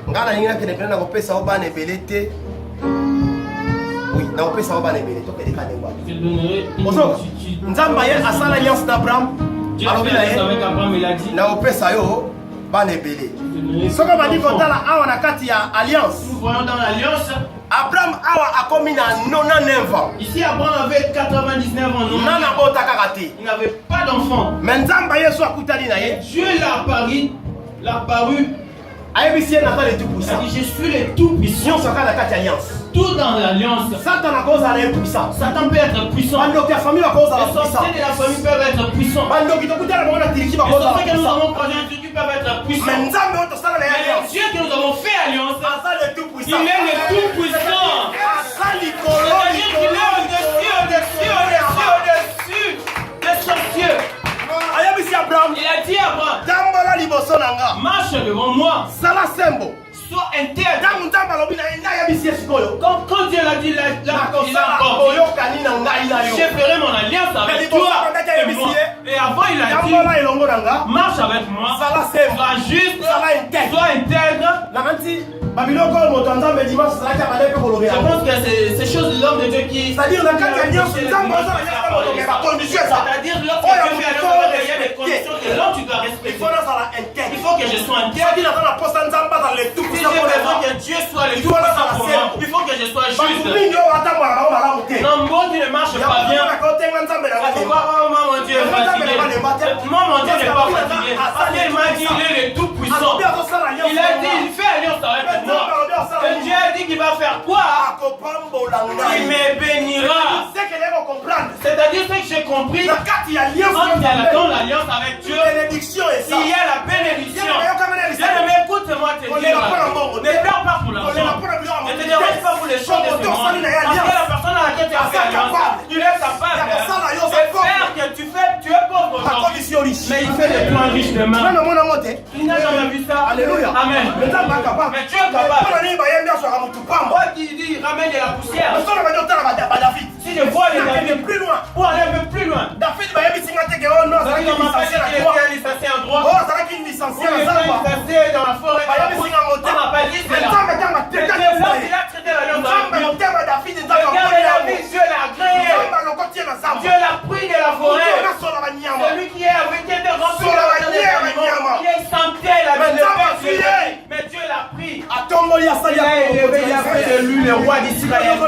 Speaker 3: ngai nalingi nakende pene nakopesa yo bana ebele te oui nakopesa yo bana ebele tokeleka ndengwa nzambe ye asala alliance d'Abraham alobi na ye nakopesa yo bana ebele soki bandi kotala awa na kati ya alliance.
Speaker 4: Nous voyons dans l'alliance.
Speaker 3: Abraham awa akomi na 99 ans.
Speaker 4: Ici Abraham avait 99 ans.
Speaker 3: Il
Speaker 4: n'avait pas d'enfant.
Speaker 3: Mais Nzamba Yesu akutani na ye.
Speaker 4: Dieu l'a apparu.
Speaker 3: Ayebisi na pas le tout puissant.
Speaker 4: Je suis le tout puissant.
Speaker 3: Saka na kati alliance.
Speaker 4: Tout dans l'alliance.
Speaker 3: Satan a cause à l'impuissant.
Speaker 4: Satan peut être puissant.
Speaker 3: Bando ta famille a cause à la puissance.
Speaker 4: Les sorciers de la famille peuvent être puissants.
Speaker 3: Bando qui t'écoute la bonne tiriki va
Speaker 4: cause à la puissance. Les sorciers que nous avons projetés en Turquie peuvent être puissants.
Speaker 3: Mais Nzambe on te sala na alliance.
Speaker 4: Dieu que nous avons fait alliance.
Speaker 3: Ça le tout puissant.
Speaker 4: Il est le tout puissant.
Speaker 3: Ça l'icolo.
Speaker 4: C'est-à-dire qu'il est au-dessus des sorciers.
Speaker 3: Ayebisi Abraham.
Speaker 4: Il a dit à Abraham.
Speaker 3: Tambola liboso nanga.
Speaker 4: Marche devant moi.
Speaker 3: Sala sembo.
Speaker 4: Sois intègre.
Speaker 3: Quand
Speaker 4: Dieu l'a dit, il a encore je ferai mon alliance avec toi et moi. Et avant il a dit, marche avec moi, sois juste, sois intègre. Je pense que c'est ces choses de l'homme de Dieu qui...
Speaker 3: C'est-à-dire lorsque
Speaker 4: tu fais alliance avec il y a des conditions que l'homme tu dois respecter. Il faut que je sois intègre. Si j'ai besoin que Dieu soit le tout puissant pour moi, il faut que je sois juste. Non, moi qui ne marche pas bien. Pourquoi mon Dieu est fatigué? Moi mon Dieu n'est pas fatigué. Il m'a dit il est le tout puissant. Il a dit il fait alliance avec moi. Et Dieu a dit qu'il va faire quoi? Il me bénira. C'est-à-dire ce que j'ai compris. Quand il y a l'alliance avec Dieu, il y a la bénédiction. Bien-aimé, écoute-moi te dire. Ne pleure pas pour l'argent. Ne te dérange pas pour les choses de ce monde. Parce que la personne à laquelle tu as fait alliance, tu es capable de faire que tu es pauvre aujourd'hui. Mais il fait de toi un riche demain. Tu n'as jamais vu ça.
Speaker 3: Alléluia.
Speaker 4: Amen.
Speaker 3: Mais Dieu est capable.
Speaker 4: Mais Dieu est capable. Moi qui dis ramène de la poussière. Si je vois les David
Speaker 3: plus loin,
Speaker 4: pour aller un peu plus loin.
Speaker 3: David va y aller
Speaker 4: licencié en droit.
Speaker 3: licencié
Speaker 4: dans la forêt. On m'a pas dit cela. Il a traité la langue. Dieu l'a agréé. Dieu l'a pris de la forêt. Celui qui était rempli qui est santé la vie. Mais Dieu l'a pris. Il a élevé, il a fait de lui le roi d'Israël.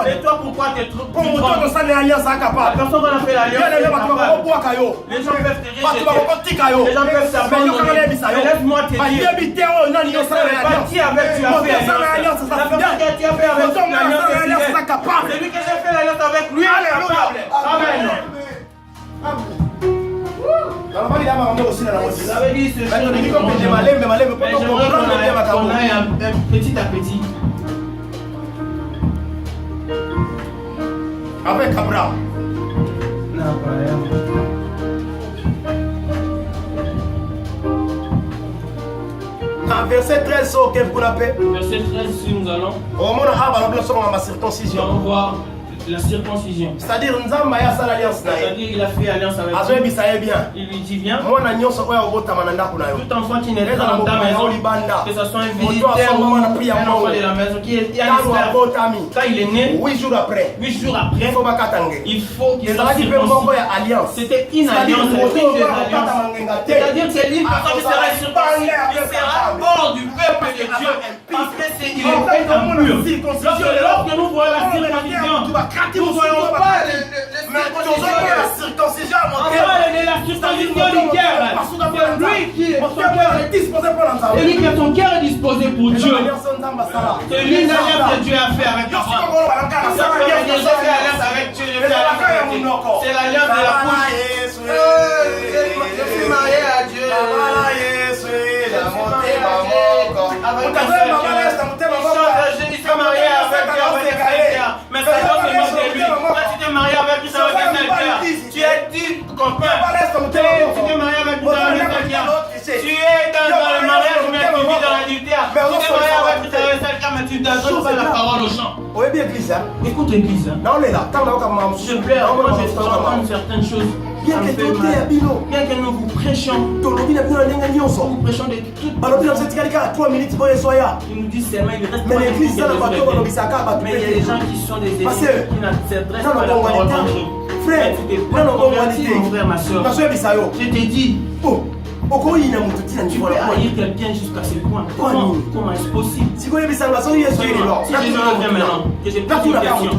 Speaker 4: Et toi, pourquoi tu es trop grand? Personne n'a fait l'alliance. Les gens peuvent te rejeter. Les gens peuvent s'abandonner. Mais laisse-moi te dire. Tu as fait l'alliance. Tu as fait avec l'alliance. Celui que j'ai fait l'alliance avec lui est capable. Amen. Vous avez dit ce qu'on aille petit à petit.
Speaker 3: Avec Abraham. Verset 13,
Speaker 4: Verset 13, si nous allons.
Speaker 3: On
Speaker 4: voir la circoncision.
Speaker 3: C'est-à-dire,
Speaker 4: il a fait alliance avec Dieu. Il lui dit bien. Tout enfant qui naîtra dans ta maison, que ce soit un visiteur ou un enfant de la maison qui est un esclave, quand il est né,
Speaker 3: 8 jours après,
Speaker 4: il faut qu'il soit circoncis. C'était une alliance, c'est-à-dire que c'est l'une personne qui sera circoncis, il sera hors du peuple de Dieu parce qu'il est impur. Lorsque nous voyons la circoncision, nous ne voyons pas la circoncision du cœur. C'est lui qui est lui que son cœur est disposé pour Dieu. C'est lui l'alliance que Dieu a fait avec Abraham. C'est l'alliance de la bouche. Je suis marié à Dieu. Je suis marié avec Dieu. Mais ça doit se moquer de lui. Quand tu t'es marié avec lui, ça va être quelqu'un. Tu es dit copain. Tu t'es marié avec lui, ça va être quelqu'un. Tu es dans le mariage, mais tu vis dans l'adultère. Tu t'es marié avec lui, ça va être quelqu'un, mais tu ne donnes pas la parole aux gens. Écoute l'église. Je plaît, moi j'entends certaines choses. Bien que nous vous prêchions, nous prêchons de toutes. Ils nous disent seulement il reste pas mais il y a des gens qui sont des ennemis qui n'adressent pas la parole entre eux. Frère, mon frère, ma soeur, je te dis, tu peux haïr quelqu'un jusqu'à ce point. Comment est-ce possible? Si je reviens maintenant, que j'ai plus de questions,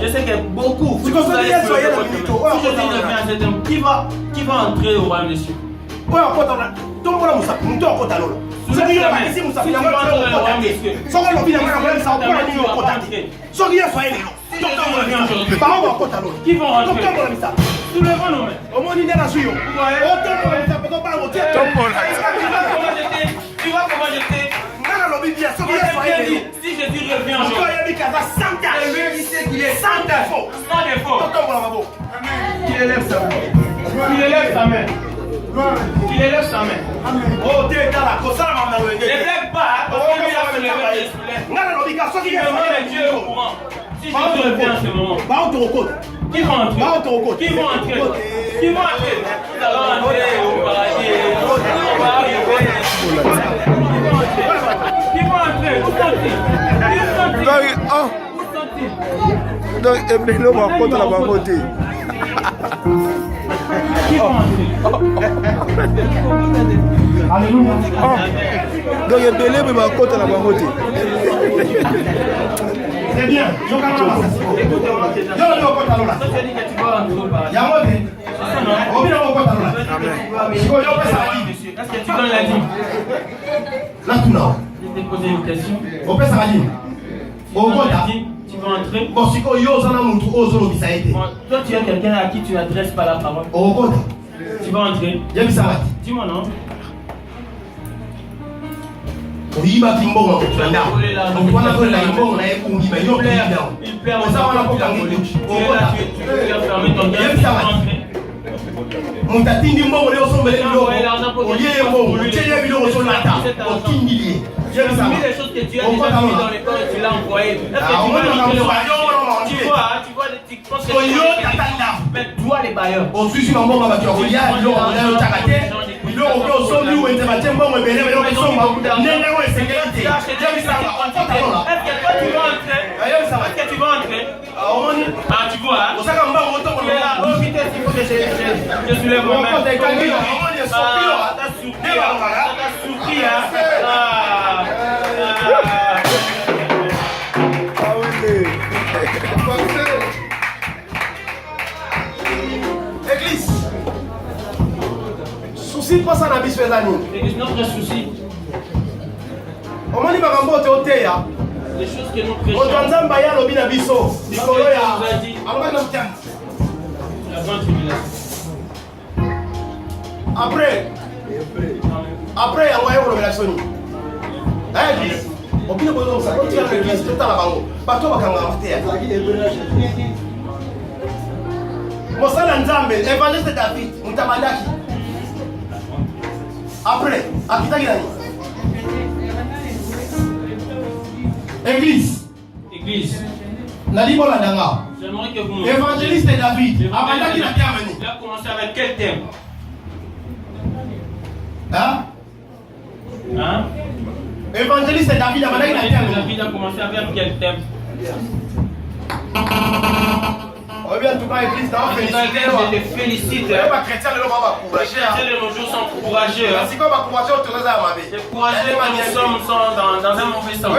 Speaker 4: je sais que beaucoup, si je reviens à cet homme, qui va entrer au royaume des cieux? Qui vont rentrer? Soulevons nos mains. Tu vois comment j'étais? Si Jésus revient aujourd'hui, il sait qu'il est sans défaut. Il élève sa main. Il élève sa main. Il élève sa main. Oh, Dieu est dans la cause. Ne lève pas, parce que lui a fait lever les soulèves. Dieu est au courant. Si Jésus revient en ce moment, qui vont entrer? Qui vont entrer? Qui vont entrer? Nous allons entrer au paradis. Qui vont entrer? Où sont-ils?
Speaker 5: Donc, Ebelo va contre la côté.
Speaker 4: Qui vont entrer?
Speaker 3: Alléluia.
Speaker 5: Donc, Ebelo va contre la côté.
Speaker 3: C'est bien.
Speaker 4: Écoute-moi, ça te dit que tu vas entrer au paradis. Est-ce que tu donnes la dîme?
Speaker 3: Là, tout là.
Speaker 4: Je t'ai posé une question. Tu vas entrer.
Speaker 2: Bon, si tu es
Speaker 4: Toi, tu es quelqu'un à qui tu n'adresses pas la parole. Tu vas entrer. Dis mon nom.
Speaker 2: Il perd Montatindi mbongo leo sombele biloko. Olié mbongo, tiens biloko sur la table. Otindi.
Speaker 4: J'ai mis les choses que tu as déjà mis dans les corps et tu l'as envoyé. Est-ce que tu vois, tu penses que mais toi les bailleurs.
Speaker 2: On suit sur mbongo ba tu olia biloko na takate. Biloko ko sombi ou ente ba mbongo ebele biloko somba. Nene wa sécurité.
Speaker 4: Est-ce que toi tu vas entrer? Est-ce que tu vas entrer? Ah, tu vois, hein? Il faut que je soulève moi-même. Ça t'a surpris, hein?
Speaker 3: Église. Souci pas ça na biso ezani.
Speaker 4: Église, notre souci.
Speaker 3: Omoni makambo oteya.
Speaker 4: Les choses que nous prêchons.
Speaker 3: Otanzamba ya lobi na biso. Likolo ya. Alobaki na mtiani.
Speaker 4: La grande tribulation.
Speaker 3: Après, on va y avoir révélation. Église. On peut dire que ça, quand tu es à l'église, tout le temps là-bas. Pas toi, quand on va Mosala Nzambe, évangéliste David, Mutamandaki. Après, Akitaki Nani. Église. Nali Bolandanga.
Speaker 4: J'aimerais que vous
Speaker 3: évangéliste David. Amandaki n'a bien venu.
Speaker 4: Il a commencé avec quel thème? Hein?
Speaker 3: Évangéliste David Amandaki n'a bien venu.
Speaker 4: David a commencé avec quel thème?
Speaker 3: On revient en tout cas église dans féliciter.
Speaker 4: Je te félicite.
Speaker 3: Les chrétiens
Speaker 4: Les chrétiens de nos jours sont courageux.
Speaker 3: C'est quoi ma courageux autorisé à ma vie?
Speaker 4: Les courageux que nous sommes sont dans un mauvais sens.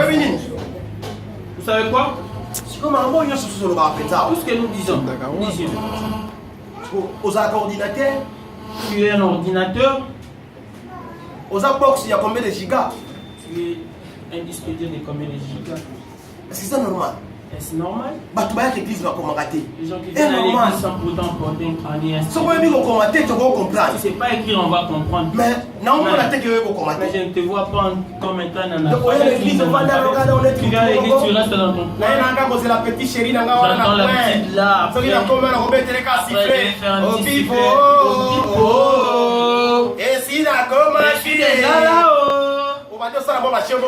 Speaker 4: Vous savez quoi?
Speaker 3: C'est comme un mot, il y a ce le
Speaker 4: tout ce que nous disons.
Speaker 3: Aux ordinateurs.
Speaker 4: Tu es un ordinateur.
Speaker 3: Aux box, il y a combien de gigas?
Speaker 4: Tu es un disque dur de combien de gigas?
Speaker 3: Est-ce que c'est normal?
Speaker 4: Est-ce normal?
Speaker 3: Bah, tu vas à l'église, tu vas commenter.
Speaker 4: Les gens qui viennent à l'église sans pourtant porter un crânier.
Speaker 3: Si vous voulez commenter, tu vas comprendre.
Speaker 4: Si c'est pas écrit, on va comprendre.
Speaker 3: Mais non, on a tête que vous commenter.
Speaker 4: Mais je ne te vois pas comme étant un
Speaker 3: donc, on est à l'église, on va dans le cadre, on est
Speaker 4: tu viens à l'église, tu restes dans ton coin.
Speaker 3: C'est la petite chérie,
Speaker 4: j'entends la petite là.
Speaker 3: Après, il a combien on va mettre les cas sifflés.
Speaker 4: Au pipo.
Speaker 3: Et si la gomme,
Speaker 4: je suis déjà là-haut.
Speaker 3: On va dire ça, on va faire
Speaker 4: des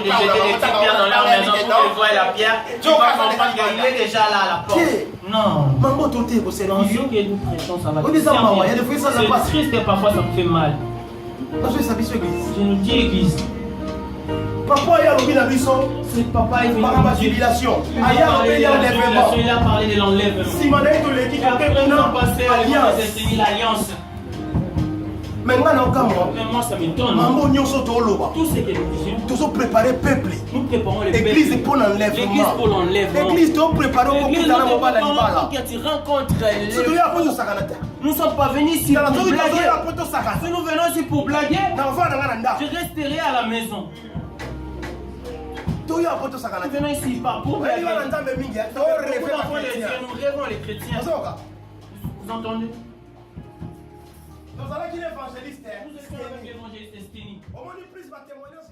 Speaker 4: pierres dans leur maison pour qu'ils voient la pierre. Tu vas comprendre qu'il est déjà là à la porte. Non.
Speaker 3: Maman, ton thé, c'est
Speaker 4: dans ce que nous prêchons, ça va te
Speaker 3: servir.
Speaker 4: C'est triste et parfois ça me fait mal. Je nous dis église.
Speaker 3: Papa, il y a l'objet d'abisson.
Speaker 4: C'est papa, il
Speaker 3: par la jubilation.
Speaker 4: Il a parlé de l'enlèvement.
Speaker 3: Si mon aide, l'équipe a fait
Speaker 4: l'alliance.
Speaker 3: Mais moi,
Speaker 4: ça m'étonne.
Speaker 3: Tout
Speaker 4: ce que nous
Speaker 3: disions, préparer peuple.
Speaker 4: Nous préparons les peuples.
Speaker 3: L'église pour l'enlèvement.
Speaker 4: L'église pour l'enlèvement.
Speaker 3: L'église doit préparer au
Speaker 4: L'église que tu rencontres nous ne sommes pas venus ici pour blaguer. Si nous venons ici pour blaguer, je resterai à la maison. Nous venons ici pas pour blaguer. Nous rêvons les chrétiens. Vous entendez?
Speaker 3: Nous allons qu'il est évangéliste.
Speaker 4: Nous sommes l'évangéliste Steny.
Speaker 3: Au moins, plus ma témoignage.